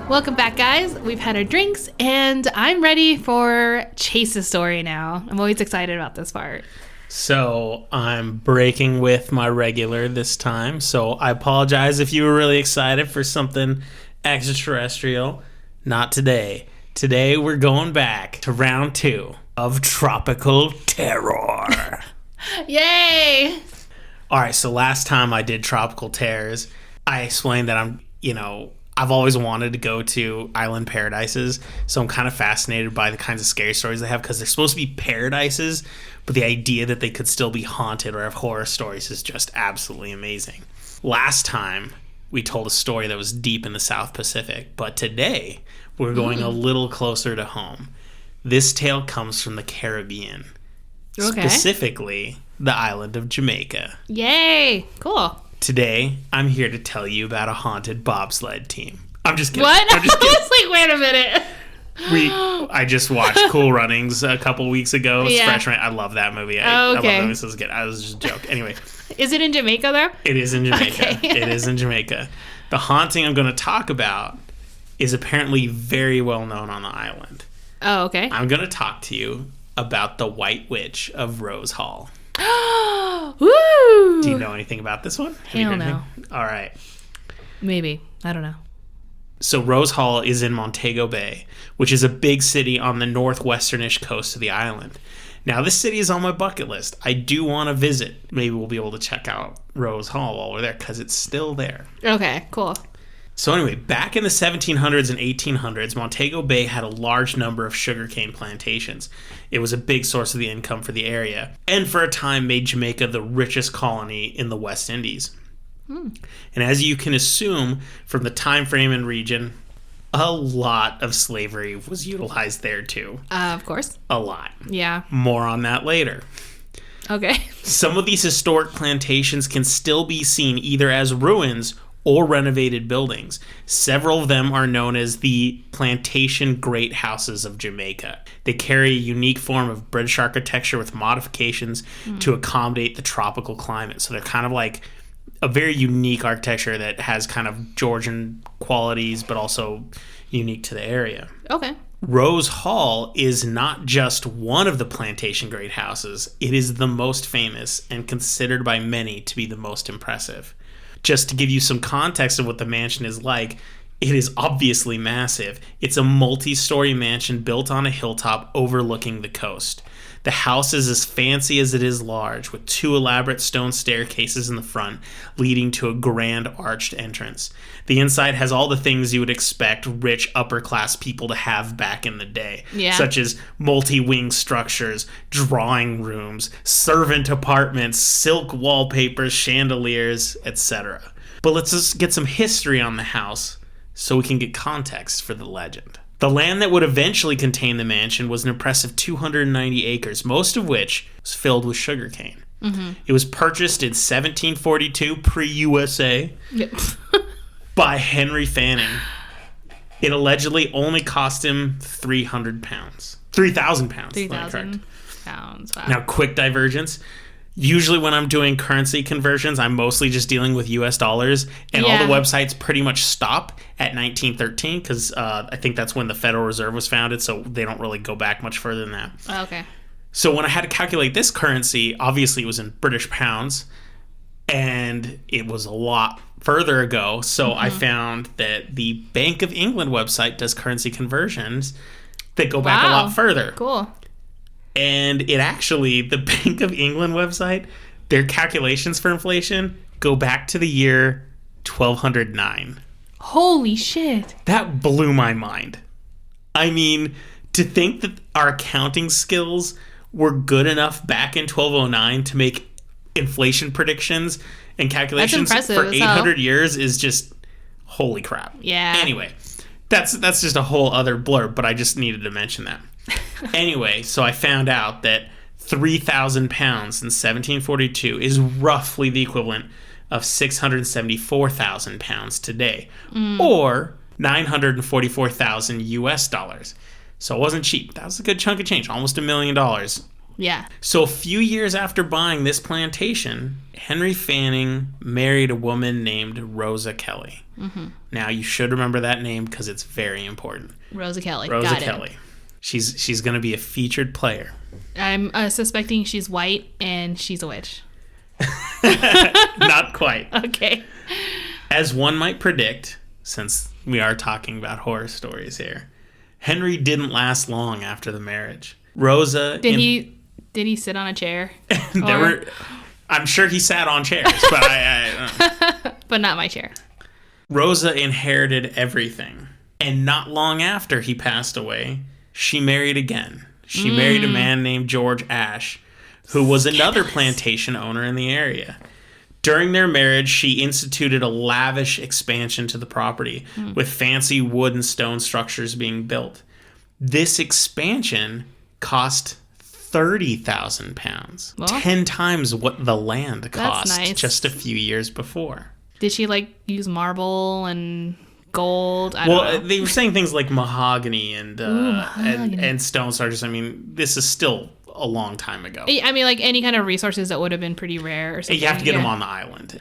Welcome back, guys. We've had our drinks, and I'm ready for Chase's story now. I'm always excited about this part. So I'm breaking with my regular this time, so I apologize if you were really excited for something extraterrestrial. Not today. Today we're going back to round 2 of Tropical Terror. Yay! All right, so last time I did Tropical Terrors, I explained that I've always wanted to go to island paradises, so I'm kind of fascinated by the kinds of scary stories they have because they're supposed to be paradises, but the idea that they could still be haunted or have horror stories is just absolutely amazing. Last time, we told a story that was deep in the South Pacific, but today, we're going a little closer to home. This tale comes from the Caribbean, specifically the island of Jamaica. Yay! Cool. Today, I'm here to tell you about a haunted bobsled team. I'm just kidding. What? I'm just kidding. I was like, wait a minute. I just watched Cool Runnings a couple weeks ago. Yeah. Freshman. I love that movie. I love that movie. This is good. I was just a joke. Anyway. Is it in Jamaica, though? It is in Jamaica. Okay. It is in Jamaica. The haunting I'm going to talk about is apparently very well known on the island. Oh, okay. I'm going to talk to you about the White Witch of Rose Hall. Woo! Do you know anything about this one? Hell no. All right. Maybe. I don't know. So Rose Hall is in Montego Bay, which is a big city on the northwesternish coast of the island. Now, this city is on my bucket list. I do want to visit. Maybe we'll be able to check out Rose Hall while we're there, because it's still there. Okay, cool. So anyway, back in the 1700s and 1800s, Montego Bay had a large number of sugarcane plantations. It was a big source of the income for the area, and for a time made Jamaica the richest colony in the West Indies. And as you can assume from the time frame and region, a lot of slavery was utilized there too. Of course. A lot. Yeah. More on that later. Okay. Some of these historic plantations can still be seen either as ruins or renovated buildings. Several of them are known as the Plantation Great Houses of Jamaica. They carry a unique form of British architecture with modifications to accommodate the tropical climate. So they're kind of like a very unique architecture that has kind of Georgian qualities, but also unique to the area. Okay. Rose Hall is not just one of the Plantation Great Houses. It is the most famous and considered by many to be the most impressive. Just to give you some context of what the mansion is like, it is obviously massive. It's a multi-story mansion built on a hilltop overlooking the coast. The house is as fancy as it is large, with 2 elaborate stone staircases in the front, leading to a grand arched entrance. The inside has all the things you would expect rich upper-class people to have back in the day, such as multi-wing structures, drawing rooms, servant apartments, silk wallpapers, chandeliers, etc. But let's just get some history on the house so we can get context for the legend. The land that would eventually contain the mansion was an impressive 290 acres, most of which was filled with sugarcane. It was purchased in 1742, pre-USA, by Henry Fanning. It allegedly only cost him 300 pounds. 3,000 pounds. 3,000 pounds. Wow. Now, quick divergence. Usually when I'm doing currency conversions, I'm mostly just dealing with US dollars, and all the websites pretty much stop at 1913 because I think that's when the Federal Reserve was founded, so they don't really go back much further than that. Oh, okay. So when I had to calculate this currency, obviously it was in British pounds, and it was a lot further ago, so I found that the Bank of England website does currency conversions that go back a lot further. Cool. And it actually, the Bank of England website, their calculations for inflation go back to the year 1209. Holy shit. That blew my mind. I mean, to think that our accounting skills were good enough back in 1209 to make inflation predictions and calculations for 800 years is just holy crap. Yeah. Anyway, that's just a whole other blurb, but I just needed to mention that. Anyway, so I found out that 3,000 pounds in 1742 is roughly the equivalent of 674,000 pounds today, or 944,000 US dollars. So it wasn't cheap. That was a good chunk of change, almost $1 million. Yeah. So a few years after buying this plantation, Henry Fanning married a woman named Rosa Kelly. Now, you should remember that name because it's very important. Rosa Kelly. Rosa Kelly. She's going to be a featured player. I'm suspecting she's white and she's a witch. Not quite. Okay. As one might predict, since we are talking about horror stories here, Henry didn't last long after the marriage. Rosa... Did he sit on a chair? I'm sure he sat on chairs, but I but not my chair. Rosa inherited everything. And not long after he passed away, she married again. She married a man named George Ashe, who was another plantation owner in the area. During their marriage, she instituted a lavish expansion to the property, with fancy wood and stone structures being built. This expansion cost 30,000 pounds, 10 times what the land cost just a few years before. Did she use marble and gold? I don't know. They were saying things like mahogany and stone structures. I mean, this is still a long time ago. I mean, any kind of resources that would have been pretty rare or something. You have to get them on the island.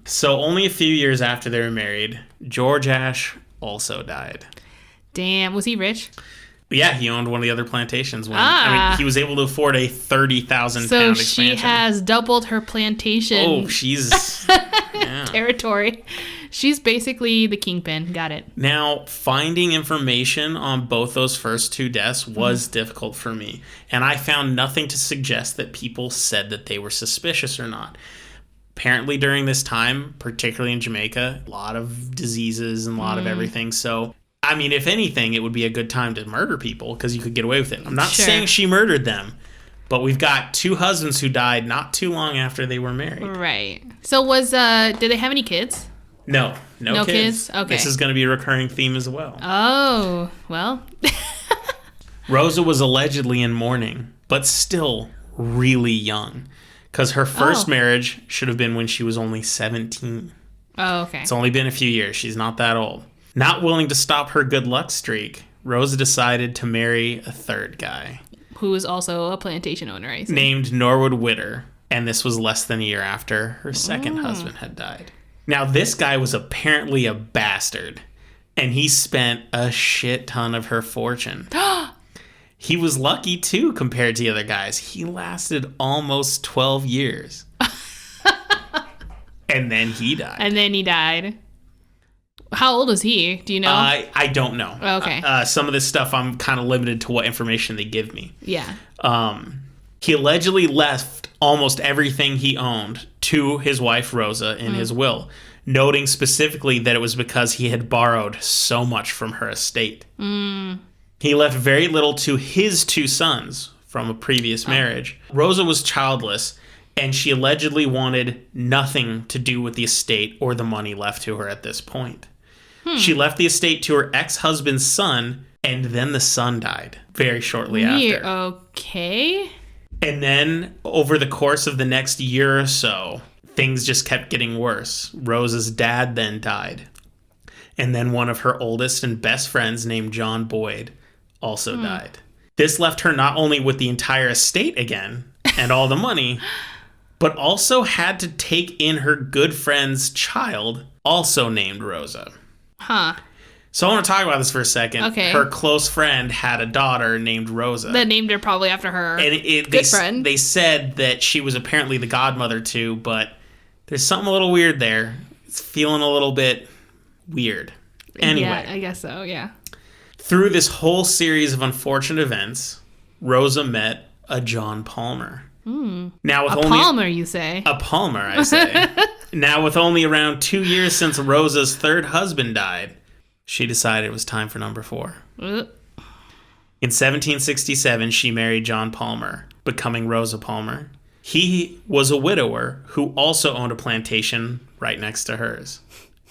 So only a few years after they were married, George Ashe also died. Damn. Was he rich? Yeah, he owned one of the other plantations. I mean, he was able to afford a 30,000 pound expansion. So she has doubled her plantation. Oh, she's territory. She's basically the kingpin. Got it. Now, finding information on both those first 2 deaths was difficult for me, and I found nothing to suggest that people said that they were suspicious or not. Apparently, during this time, particularly in Jamaica, a lot of diseases and a lot of everything. So, I mean, if anything, it would be a good time to murder people because you could get away with it. I'm not saying she murdered them, but we've got 2 husbands who died not too long after they were married. Right. So did they have any kids? No kids. Okay. This is going to be a recurring theme as well. Oh, well. Rosa was allegedly in mourning, but still really young, because her first marriage should have been when she was only 17. Oh, okay. It's only been a few years. She's not that old. Not willing to stop her good luck streak, Rosa decided to marry a third guy. Who is also a plantation owner, I see. Named Norwood Witter. And this was less than a year after her second husband had died. Now, this guy was apparently a bastard. And he spent a shit ton of her fortune. He was lucky, too, compared to the other guys. He lasted almost 12 years. And then he died. How old was he? Do you know? I don't know. Okay. Some of this stuff, I'm kind of limited to what information they give me. Yeah. He allegedly left almost everything he owned to his wife, Rosa, in his will, noting specifically that it was because he had borrowed so much from her estate. He left very little to his two sons from a previous marriage. Rosa was childless, and she allegedly wanted nothing to do with the estate or the money left to her at this point. She left the estate to her ex-husband's son, and then the son died very shortly after. Okay. And then, over the course of the next year or so, things just kept getting worse. Rosa's dad then died. And then one of her oldest and best friends, named John Boyd, also died. This left her not only with the entire estate again, and all the money, but also had to take in her good friend's child, also named Rosa. Huh. So I want to talk about this for a second. Okay. Her close friend had a daughter named Rosa. That named her probably after her good friend. They said that she was apparently the godmother too, but there's something a little weird there. It's feeling a little bit weird. Anyway. Yeah, I guess so, yeah. Through this whole series of unfortunate events, Rosa met a John Palmer. Now, with Palmer, you say? A Palmer, I say. Now, with only around 2 years since Rosa's third husband died, she decided it was time for number 4. In 1767, she married John Palmer, becoming Rosa Palmer. He was a widower who also owned a plantation right next to hers.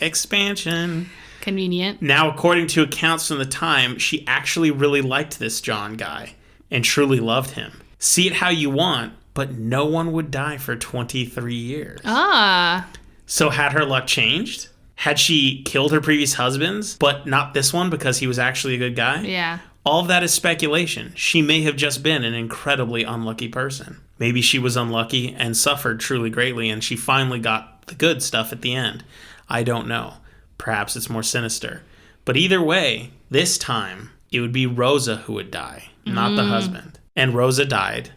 Expansion. Convenient. Now, according to accounts from the time, she actually really liked this John guy and truly loved him. See it how you want, but no one would die for 23 years. So had her luck changed? Had she killed her previous husbands, but not this one because he was actually a good guy? Yeah. All of that is speculation. She may have just been an incredibly unlucky person. Maybe she was unlucky and suffered truly greatly, and she finally got the good stuff at the end. I don't know. Perhaps it's more sinister. But either way, this time, it would be Rosa who would die, not the husband. And Rosa died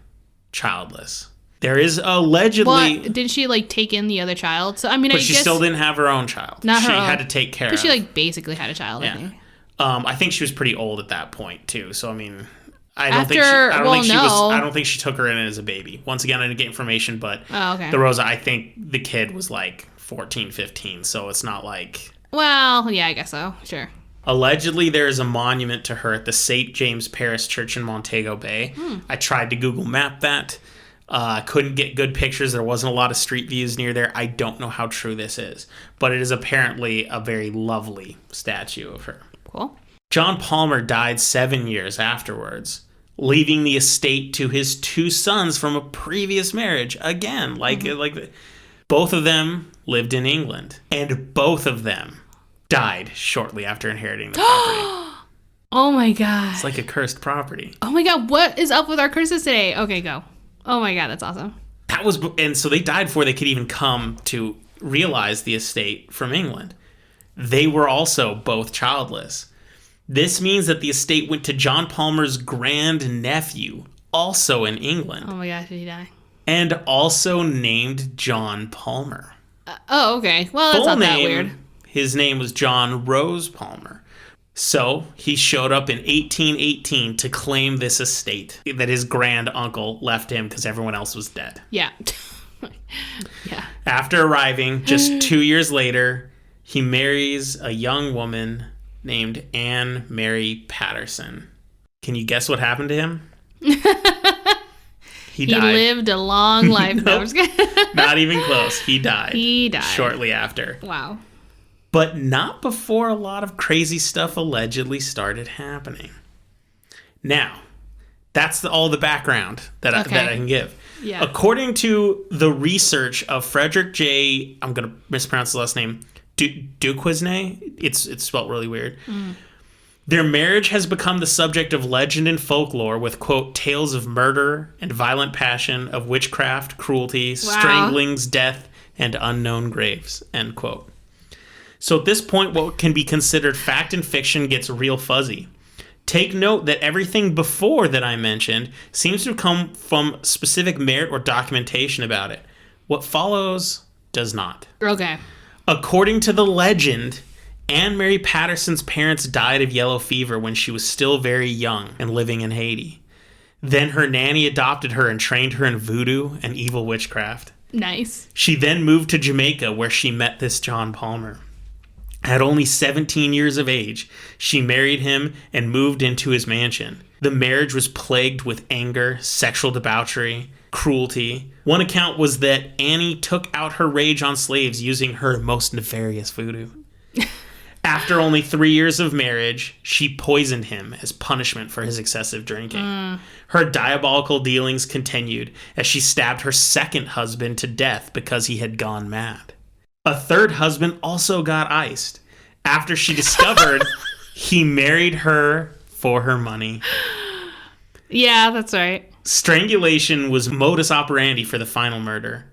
childless. There is allegedly... What? Did she, take in the other child? So, I mean, but she still didn't have her own child. Not her She own. had to take care of. But she, basically had a child, I Yeah. think. I think she was pretty old at that point, too. So, I mean... I don't think she took her in as a baby. Once again, I didn't get information, but the Rosa, I think the kid was 14, 15, so it's not like... Well, yeah, I guess so. Sure. Allegedly, there is a monument to her at the St. James Parish Church in Montego Bay. I tried to Google map that. Couldn't get good pictures. There wasn't a lot of street views near there. I don't know how true this is, but it is apparently a very lovely statue of her. Cool. John Palmer died 7 years afterwards, leaving the estate to his two sons from a previous marriage. Again, both of them lived in England, and both of them died shortly after inheriting the property. Oh my god. It's like a cursed property. Oh my god, what is up with our curses today? Okay, go. Oh my god, that's awesome. And so they died before they could even come to realize the estate from England. They were also both childless. This means that the estate went to John Palmer's grandnephew, also in England. Oh my gosh, did he die? And also named John Palmer. Okay. Well, that's not that weird. His name was John Rose Palmer. So he showed up in 1818 to claim this estate that his grand uncle left him because everyone else was dead. Yeah. Yeah. After arriving, just 2 years later, he marries a young woman named Anne Mary Patterson. Can you guess what happened to him? He died. He lived a long life. Nope. No, I'm just kidding. Not even close. He died. He died. Shortly after. Wow. But not before a lot of crazy stuff allegedly started happening. Now, that's all the background that I can give. Yeah. According to the research of Frederick J. I'm going to mispronounce the last name, Duquesne. It's spelled really weird. Their marriage has become the subject of legend and folklore with, quote, tales of murder and violent passion, of witchcraft, cruelty, stranglings, death, and unknown graves, end quote. So at this point, what can be considered fact and fiction gets real fuzzy. Take note that everything before that I mentioned seems to come from specific merit or documentation about it. What follows does not. Okay. According to the legend, Anne Mary Patterson's parents died of yellow fever when she was still very young and living in Haiti. Then her nanny adopted her and trained her in voodoo and evil witchcraft. Nice. She then moved to Jamaica, where she met this John Palmer. At only 17 years of age, she married him and moved into his mansion. The marriage was plagued with anger, sexual debauchery, cruelty. One account was that Annie took out her rage on slaves using her most nefarious voodoo. After only 3 years of marriage, she poisoned him as punishment for his excessive drinking. Her diabolical dealings continued as she stabbed her second husband to death because he had gone mad. A third husband also got iced after she discovered he married her for her money. Yeah, that's right. Strangulation was modus operandi for the final murder.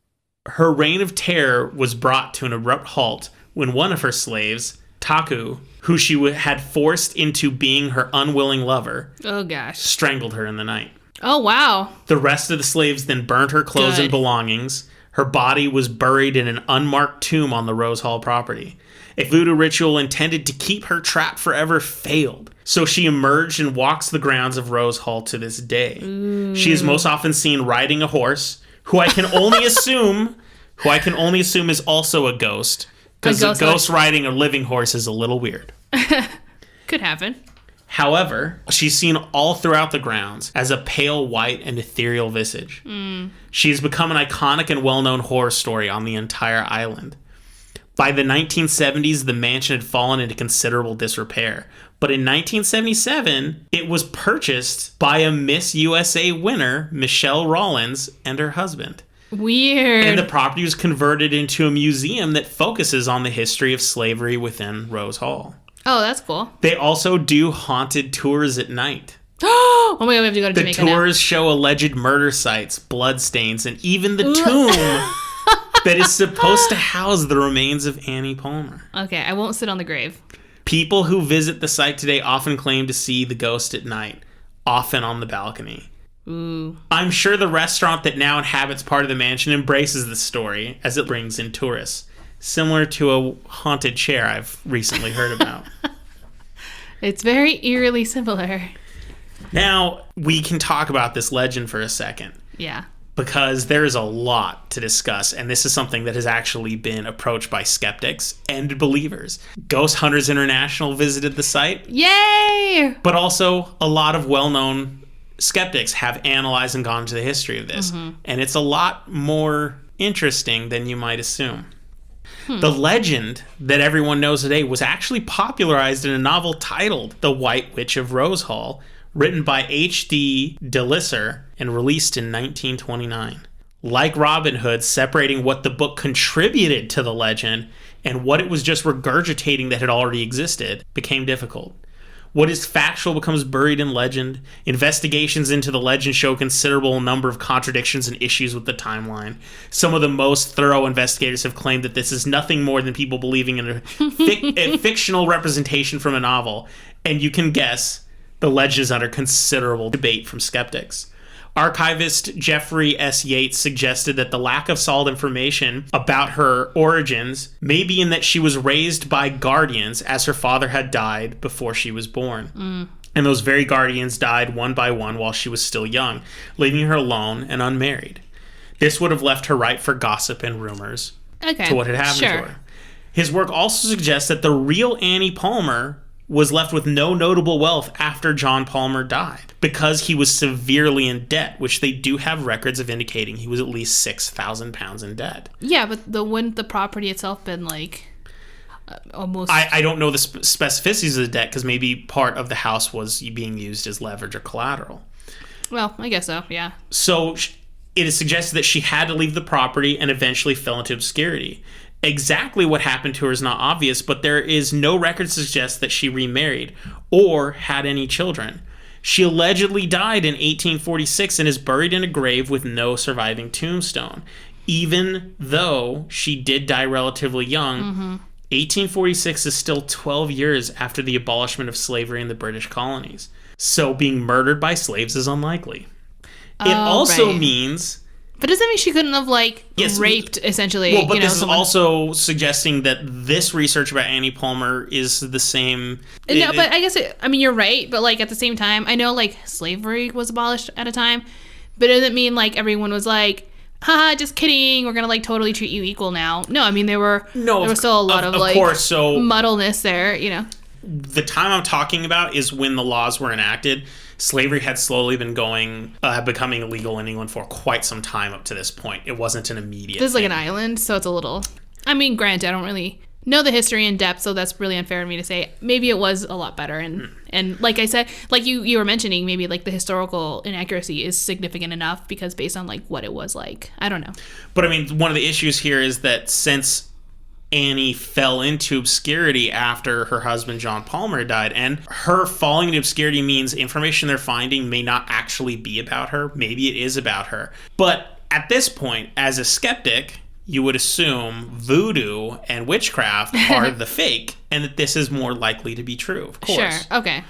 Her reign of terror was brought to an abrupt halt when one of her slaves, Taku, who she had forced into being her unwilling lover, Oh, gosh. strangled her in the night. Oh, wow. The rest of the slaves then burned her clothes and belongings. Her body was buried in an unmarked tomb on the Rose Hall property. A voodoo ritual intended to keep her trapped forever failed. So she emerged and walks the grounds of Rose Hall to this day. She is most often seen riding a horse, who I can only assume is also a ghost. Because a ghost riding a living horse is a little weird. Could happen. However, she's seen all throughout the grounds as a pale white and ethereal visage. She has become an iconic and well-known horror story on the entire island. By the 1970s, the mansion had fallen into considerable disrepair. But in 1977, it was purchased by a Miss USA winner, Michelle Rollins, and her husband. Weird. And the property was converted into a museum that focuses on the history of slavery within Rose Hall. Oh, that's cool. They also do haunted tours at night. Oh my god, we have to go to The Jamaica tours show alleged murder sites, bloodstains, and even the tomb that is supposed to house the remains of Annie Palmer. Okay, I won't sit on the grave. People who visit the site today often claim to see the ghost at night, often on the balcony. Ooh. I'm sure the restaurant that now inhabits part of the mansion embraces the story as it brings in tourists, similar to a haunted chair I've recently heard about. It's very eerily similar. Now, we can talk about this legend for a second. Yeah. Because there's a lot to discuss, and this is something that has actually been approached by skeptics and believers. Ghost Hunters International visited the site. Yay! But also, a lot of well-known skeptics have analyzed and gone into the history of this. And it's a lot more interesting than you might assume. The legend that everyone knows today was actually popularized in a novel titled The White Witch of Rose Hall, written by H.D. DeLisser and released in 1929. Like Robin Hood, separating what the book contributed to the legend and what it was just regurgitating that had already existed became difficult. What is factual becomes buried in legend. Investigations into the legend show a considerable number of contradictions and issues with the timeline. Some of the most thorough investigators have claimed that this is nothing more than people believing in a fictional representation from a novel. And you can guess, the legend is under considerable debate from skeptics. Archivist Jeffrey S. Yates suggested that the lack of solid information about her origins may be in that she was raised by guardians as her father had died before she was born. And those very guardians died one by one while she was still young, leaving her alone and unmarried. This would have left her ripe for gossip and rumors to what had happened to her. His work also suggests that the real Annie Palmer was left with no notable wealth after John Palmer died because he was severely in debt, which they do have records of indicating he was at least 6,000 pounds in debt. Yeah, but wouldn't the property itself been like almost... I don't know the specificities of the debt because maybe part of the house was being used as leverage or collateral. Well, I guess so, yeah. So it is suggested that she had to leave the property and eventually fell into obscurity. Exactly what happened to her is not obvious, but there is no record to suggest that she remarried or had any children. She allegedly died in 1846 and is buried in a grave with no surviving tombstone. Even though she did die relatively young, 1846 is still 12 years after the abolishment of slavery in the British colonies. So being murdered by slaves is unlikely. It also means... But does that mean she couldn't have, like, raped, essentially? Well, but this is also suggesting that this research about Annie Palmer is the same... No, but I guess, you're right, but, like, at the same time, I know, like, slavery was abolished at a time, but it doesn't mean, like, everyone was like, haha, just kidding, we're gonna, like, totally treat you equal now. No, I mean, there was still a lot of like, course, so muddleness there, you know? The time I'm talking about is when the laws were enacted. Slavery had slowly been becoming illegal in England for quite some time up to this point. It wasn't an immediate This is thing. like an island, so it's a little... I mean, granted, I don't really know the history in depth, so that's really unfair of me to say. Maybe it was a lot better. And like I said, like you were mentioning, maybe like the historical inaccuracy is significant enough because based on like what it was like. I don't know. But I mean, one of the issues here is that since Annie fell into obscurity after her husband John Palmer died, and her falling into obscurity means information they're finding may not actually be about her. Maybe it is about her. But at this point, as a skeptic, you would assume voodoo and witchcraft are the fake, and that this is more likely to be true, of course. Sure, okay.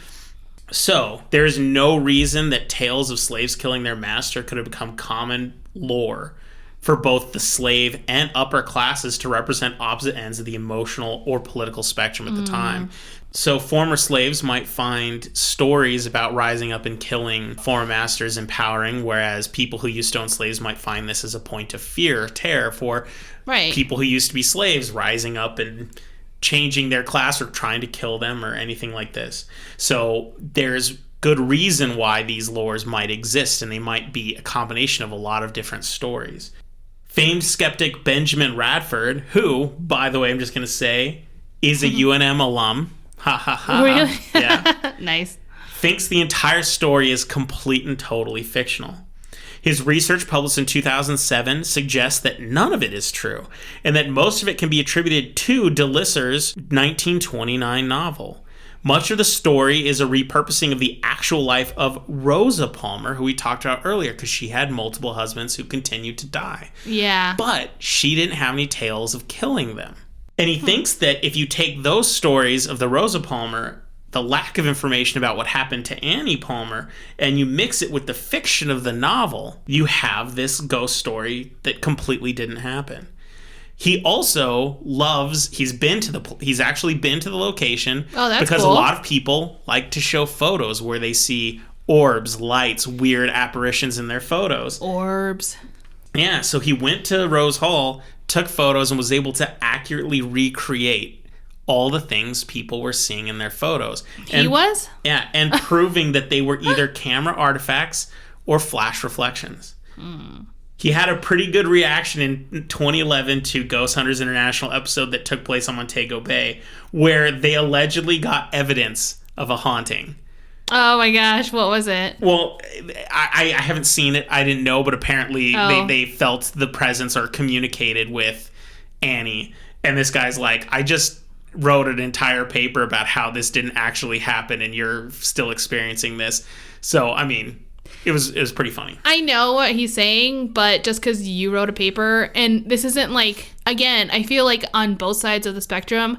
So, there's no reason that tales of slaves killing their master could have become common lore for both the slave and upper classes to represent opposite ends of the emotional or political spectrum at the time. So former slaves might find stories about rising up and killing former masters empowering, whereas people who used to own slaves might find this as a point of fear, terror for people who used to be slaves rising up and changing their class or trying to kill them or anything like this. So there's good reason why these lores might exist, and they might be a combination of a lot of different stories. Famed skeptic Benjamin Radford, who, by the way, I'm just going to say, is a UNM alum. Ha ha ha. Really? Yeah. Nice. Thinks the entire story is complete and totally fictional. His research published in 2007 suggests that none of it is true, and that most of it can be attributed to DeLisser's 1929 novel. Much of the story is a repurposing of the actual life of Rosa Palmer, who we talked about earlier, because she had multiple husbands who continued to die. Yeah. But she didn't have any tales of killing them. And he thinks that if you take those stories of the Rosa Palmer, the lack of information about what happened to Annie Palmer, and you mix it with the fiction of the novel, you have this ghost story that completely didn't happen. He also he's actually been to the location because cool. A lot of people like to show photos where they see orbs, lights, weird apparitions in their photos. Orbs. Yeah, so he went to Rose Hall, took photos, and was able to accurately recreate all the things people were seeing in their photos. He was? Yeah, and proving that they were either camera artifacts or flash reflections. He had a pretty good reaction in 2011 to Ghost Hunters International episode that took place on Montego Bay, where they allegedly got evidence of a haunting. Oh my gosh, what was it? Well, I haven't seen it. I didn't know, but apparently they felt the presence or communicated with Annie. And this guy's like, I just wrote an entire paper about how this didn't actually happen and you're still experiencing this. So, I mean, it was pretty funny. I know what he's saying, but just because you wrote a paper, and this isn't like, again, I feel like on both sides of the spectrum,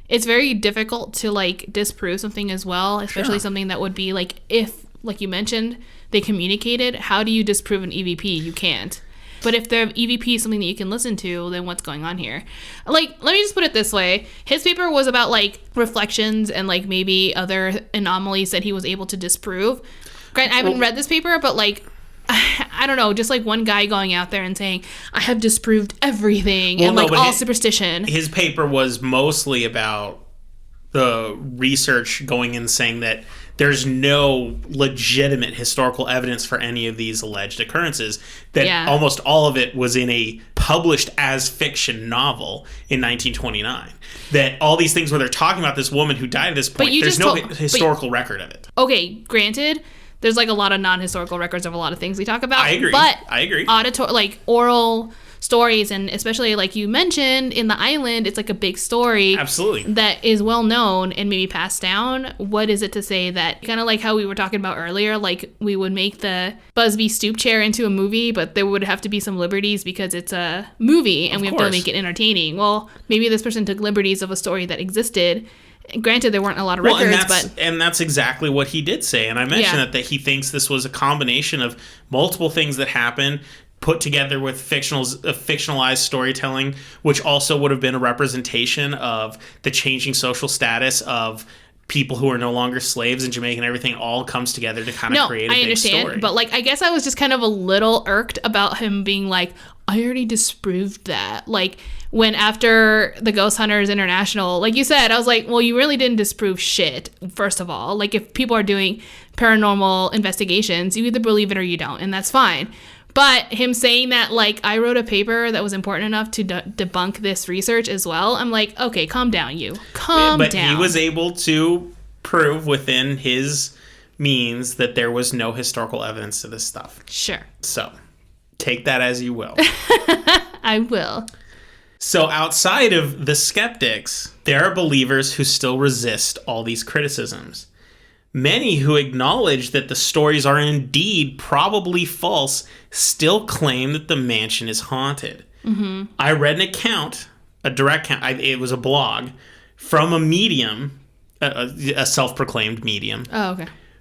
it's very difficult to like disprove something as well, especially something that would be like, if, like you mentioned, they communicated, how do you disprove an EVP? You can't. But if the EVP is something that you can listen to, then what's going on here? Like, let me just put it this way. His paper was about like reflections and like maybe other anomalies that he was able to disprove. Grant, I haven't read this paper, but like, I don't know, just like one guy going out there and saying, I have disproved everything and like all superstition. His paper was mostly about the research going in saying that there's no legitimate historical evidence for any of these alleged occurrences. That almost all of it was in a published as fiction novel in 1929. That all these things where they're talking about this woman who died at this point, there's no historical record of it. Okay, granted, there's like a lot of non-historical records of a lot of things we talk about. I agree. But I agree. Like oral stories, and especially like you mentioned in the island, it's like a big story. Absolutely. That is well known and maybe passed down. What is it to say that, kind of like how we were talking about earlier, like we would make the Busby Stoop chair into a movie, but there would have to be some liberties because it's a movie and we have to make it entertaining. Well, maybe this person took liberties of a story that existed. Granted, there weren't a lot of records, and that's exactly what he did say. And I mentioned that he thinks this was a combination of multiple things that happened put together with fictionalized storytelling, which also would have been a representation of the changing social status of people who are no longer slaves in Jamaica, and everything all comes together to kind of create a big story. But like, I guess I was just kind of a little irked about him being like, I already disproved that. Like, when after the Ghost Hunters International, like you said, I was like, well, you really didn't disprove shit, first of all. Like, if people are doing paranormal investigations, you either believe it or you don't, and that's fine. But him saying that, like, I wrote a paper that was important enough to debunk this research as well, I'm like, okay, calm down, you. Calm down. But he was able to prove within his means that there was no historical evidence to this stuff. Sure. So, take that as you will. I will. So outside of the skeptics, there are believers who still resist all these criticisms. Many who acknowledge that the stories are indeed probably false still claim that the mansion is haunted. Mm-hmm. I read an account, a direct account, it was a blog, from a medium, a self-proclaimed medium,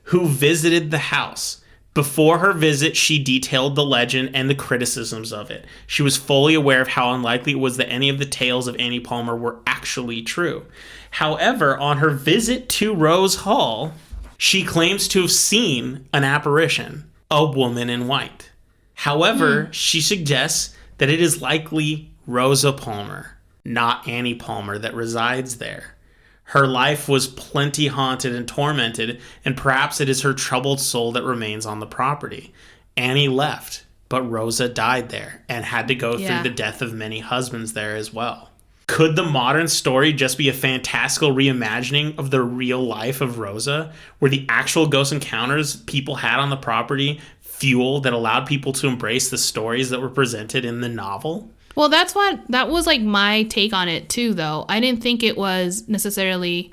who visited the house. Before her visit, she detailed the legend and the criticisms of it. She was fully aware of how unlikely it was that any of the tales of Annie Palmer were actually true. However, on her visit to Rose Hall, she claims to have seen an apparition, a woman in white. However, she suggests that it is likely Rosa Palmer, not Annie Palmer, that resides there. Her life was plenty haunted and tormented, and perhaps it is her troubled soul that remains on the property. Annie left, but Rosa died there and had to go through the death of many husbands there as well. Could the modern story just be a fantastical reimagining of the real life of Rosa? Were the actual ghost encounters people had on the property fuel that allowed people to embrace the stories that were presented in the novel? Well, that was like my take on it too, though. I didn't think it was necessarily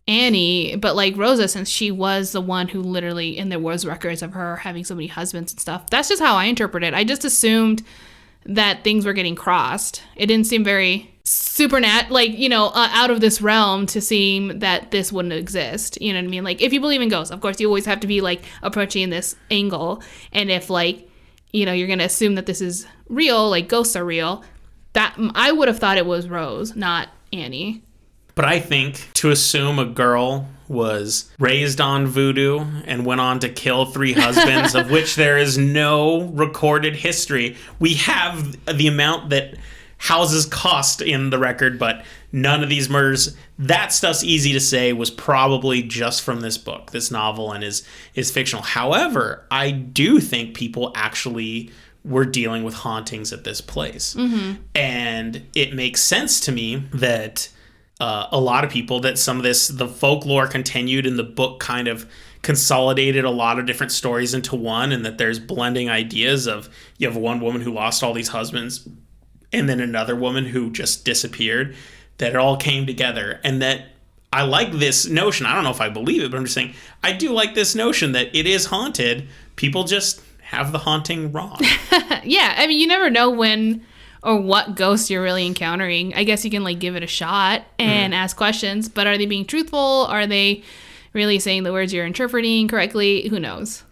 Annie, but like Rosa, since she was the one who literally, and there was records of her having so many husbands and stuff. That's just how I interpret it. I just assumed that things were getting crossed. It didn't seem very out of this realm to seem that this wouldn't exist. You know what I mean? Like, if you believe in ghosts, of course, you always have to be like approaching this angle. And if like, you're going to assume that this is real, like ghosts are real, that I would have thought it was Rose, not Annie. But I think to assume a girl was raised on voodoo and went on to kill 3 husbands, of which there is no recorded history. We have the amount that houses cost in the record, but none of these murders, that stuff's easy to say was probably just from this book, this novel, and is fictional. However, I do think people actually were dealing with hauntings at this place. Mm-hmm. And it makes sense to me that a lot of people, that some of the folklore continued, and the book kind of consolidated a lot of different stories into one, and that there's blending ideas of, you have one woman who lost all these husbands and then another woman who just disappeared, that it all came together. And that I like this notion. I don't know if I believe it, but I'm just saying, I do like this notion that it is haunted. People just have the haunting wrong. Yeah, I mean, you never know when or what ghost you're really encountering. I guess you can like give it a shot and ask questions, but are they being truthful? Are they really saying the words you're interpreting correctly? Who knows?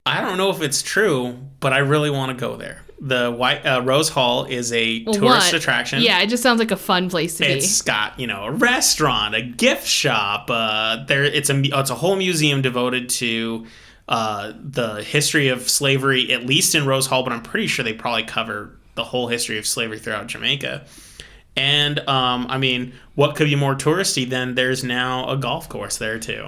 I don't know if it's true, but I really want to go there. The Rose Hall is a tourist attraction. Yeah, it just sounds like a fun place to be. It's got, a restaurant, a gift shop. It's a whole museum devoted to the history of slavery, at least in Rose Hall, but I'm pretty sure they probably cover the whole history of slavery throughout Jamaica. And, what could be more touristy than there's now a golf course there, too.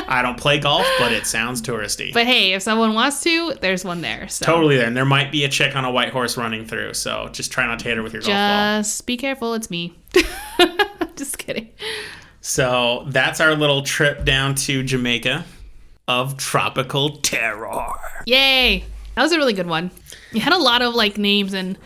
I don't play golf, but it sounds touristy. But hey, if someone wants to, there's one there. So. Totally there. And there might be a chick on a white horse running through, so just try not to hit her with your golf ball. Just be careful, it's me. Just kidding. So that's our little trip down to Jamaica of tropical terror. Yay! That was a really good one. You had a lot of like names and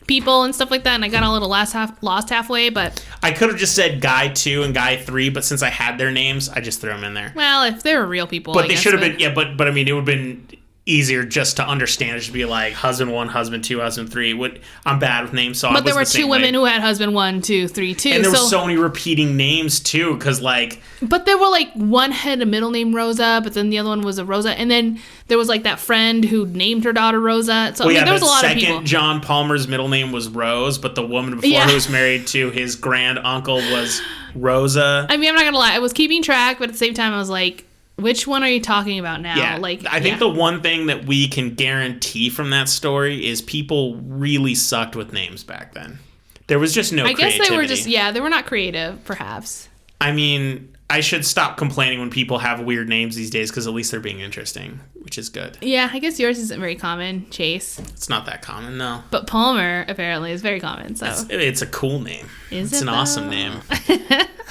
people and stuff like that, and I got a little lost halfway, but I could have just said Guy 2 and Guy 3, but since I had their names, I just threw them in there. well, if they were real people, But I they guess, should have been, yeah, but I mean, it would have been easier just to understand. It should be like husband 1, husband 2, husband 3. I'm bad with names, so I But was there were the same two women way. who had husband 1, 2, 3, 2. And there were so many repeating names, too, because, like... But there were, like, one had a middle name Rosa, but then the other one was a Rosa. And then there was, like, that friend who named her daughter Rosa. So, I mean, there was a lot of people. Second John Palmer's middle name was Rose, but the woman before who was married to his grand uncle was Rosa. I mean, I'm not going to lie. I was keeping track, but at the same time, I was like... Which one are you talking about now? Yeah, I think the one thing that we can guarantee from that story is people really sucked with names back then. There was just no creativity. I guess they were just, they were not creative, perhaps. I mean, I should stop complaining when people have weird names these days because at least they're being interesting, which is good. Yeah, I guess yours isn't very common, Chase. It's not that common, no. But Palmer, apparently, is very common, so. It's a cool name. It's an awesome name.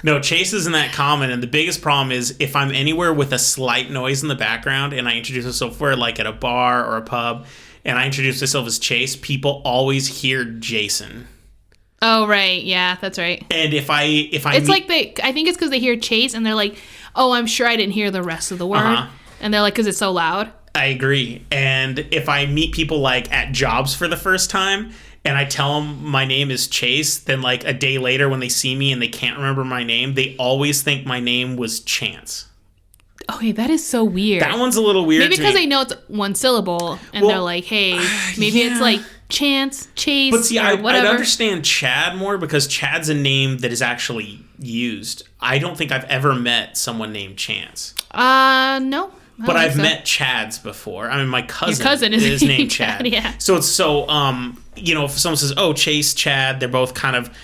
No, Chase isn't that common, and the biggest problem is if I'm anywhere with a slight noise in the background and I introduce myself, where like at a bar or a pub, and I introduce myself as Chase, people always hear Jason. Oh, right. Yeah, that's right. And if I it's like I think it's because they hear Chase and they're like, oh, I'm sure I didn't hear the rest of the word. And they're like, because it's so loud. I agree. And if I meet people like at jobs for the first time and I tell them my name is Chase, then like a day later when they see me and they can't remember my name, they always think my name was Chance. Okay, that is so weird. That one's a little weird. Maybe because they know it's one syllable and they're like, hey, maybe it's like Chance, Chase, but see, or whatever. I'd understand Chad more because Chad's a name that is actually used. I don't think I've ever met someone named Chance. No. But I've met Chads before. I mean, my cousin is named Chad. Yeah. So it's so, if someone says, oh, Chase, Chad, they're both kind of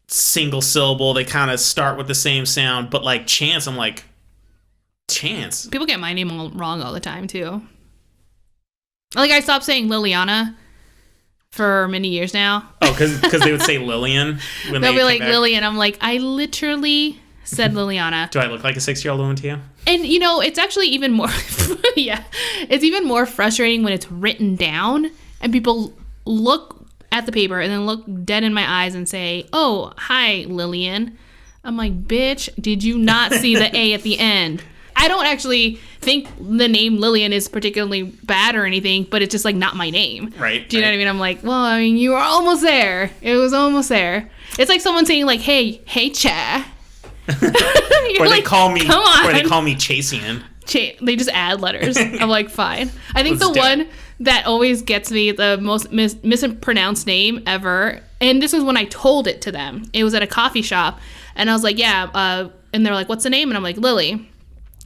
single syllable. They kind of start with the same sound. But like Chance, I'm like, Chance. People get my name wrong all the time, too. Like, I stopped saying Liliana for many years now. Oh, because they would say Lillian when they'll be like Lillian. I'm like, I literally said Liliana. Do I look like a 6-year-old woman to you? And, it's actually even more, it's even more frustrating when it's written down and people look at the paper and then look dead in my eyes and say, oh, hi, Lillian. I'm like, bitch, did you not see the A at the end? I don't actually think the name Lillian is particularly bad or anything, but it's just like not my name. Right. Do you know what I mean? I'm like, well, I mean, you were almost there. It was almost there. It's like someone saying like, hey, Cha. Or they call me, come on. Or they call me Chasian. They just add letters. I'm like, fine. I think the one that always gets me, the most mispronounced name ever, and this was when I told it to them. It was at a coffee shop, and I was like, yeah, and they're like, what's the name? And I'm like, Lily.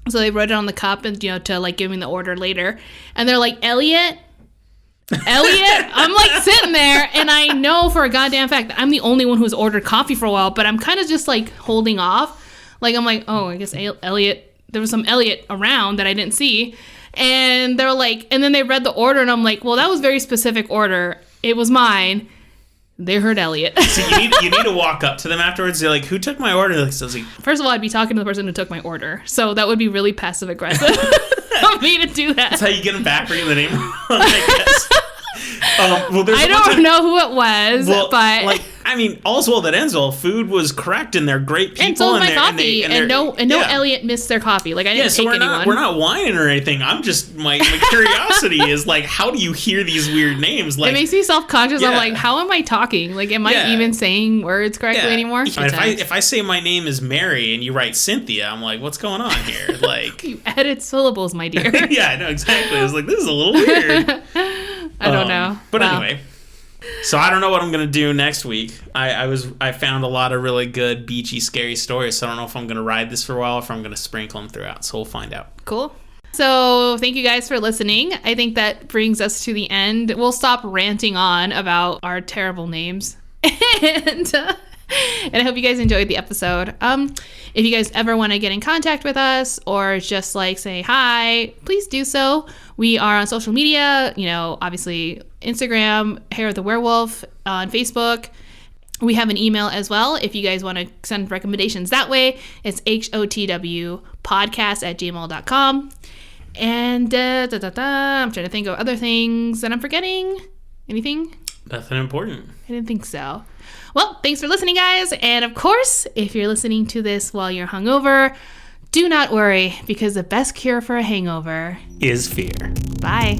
So they wrote it on the cup and, to like give me the order later. And they're like, Elliot? I'm like sitting there and I know for a goddamn fact that I'm the only one who's ordered coffee for a while, but I'm kind of just like holding off. Like, I'm like, oh, I guess Elliot, there was some Elliot around that I didn't see. And they're like, and then they read the order and I'm like, well, that was very specific order. It was mine. They heard Elliot. So you need to walk up to them afterwards. They're like, who took my order? Like, first of all, I'd be talking to the person who took my order. So that would be really passive aggressive of me to do that. That's how you get them back for getting the name wrong, I guess. I don't know who it was, but like, I mean, all's well that ends well. Food was correct, and they're great people. And so was my coffee, and no Elliot missed their coffee. Like I didn't take anyone. We're not whining or anything. I'm just my curiosity is like, how do you hear these weird names? Like, it makes me self-conscious. I'm like, how am I talking? Like, am I even saying words correctly anymore? I mean, if I say my name is Mary and you write Cynthia, I'm like, what's going on here? Like, you edit syllables, my dear. Yeah, I know exactly. I was like, this is a little weird. I don't know. But anyway, so I don't know what I'm gonna do next week. I found a lot of really good beachy, scary stories. So I don't know if I'm gonna ride this for a while or if I'm gonna sprinkle them throughout. So we'll find out. Cool. So thank you guys for listening. I think that brings us to the end. We'll stop ranting on about our terrible names. And I hope you guys enjoyed the episode. If you guys ever want to get in contact with us or just like say hi, please do so. We are on social media, obviously Instagram, Hair of the Werewolf, on Facebook. We have an email as well. If you guys want to send recommendations that way, it's hotwpodcast@gmail.com. And I'm trying to think of other things that I'm forgetting. Anything? Nothing important. I didn't think so. Well, thanks for listening, guys. And of course, if you're listening to this while you're hungover, do not worry, because the best cure for a hangover is fear. Bye.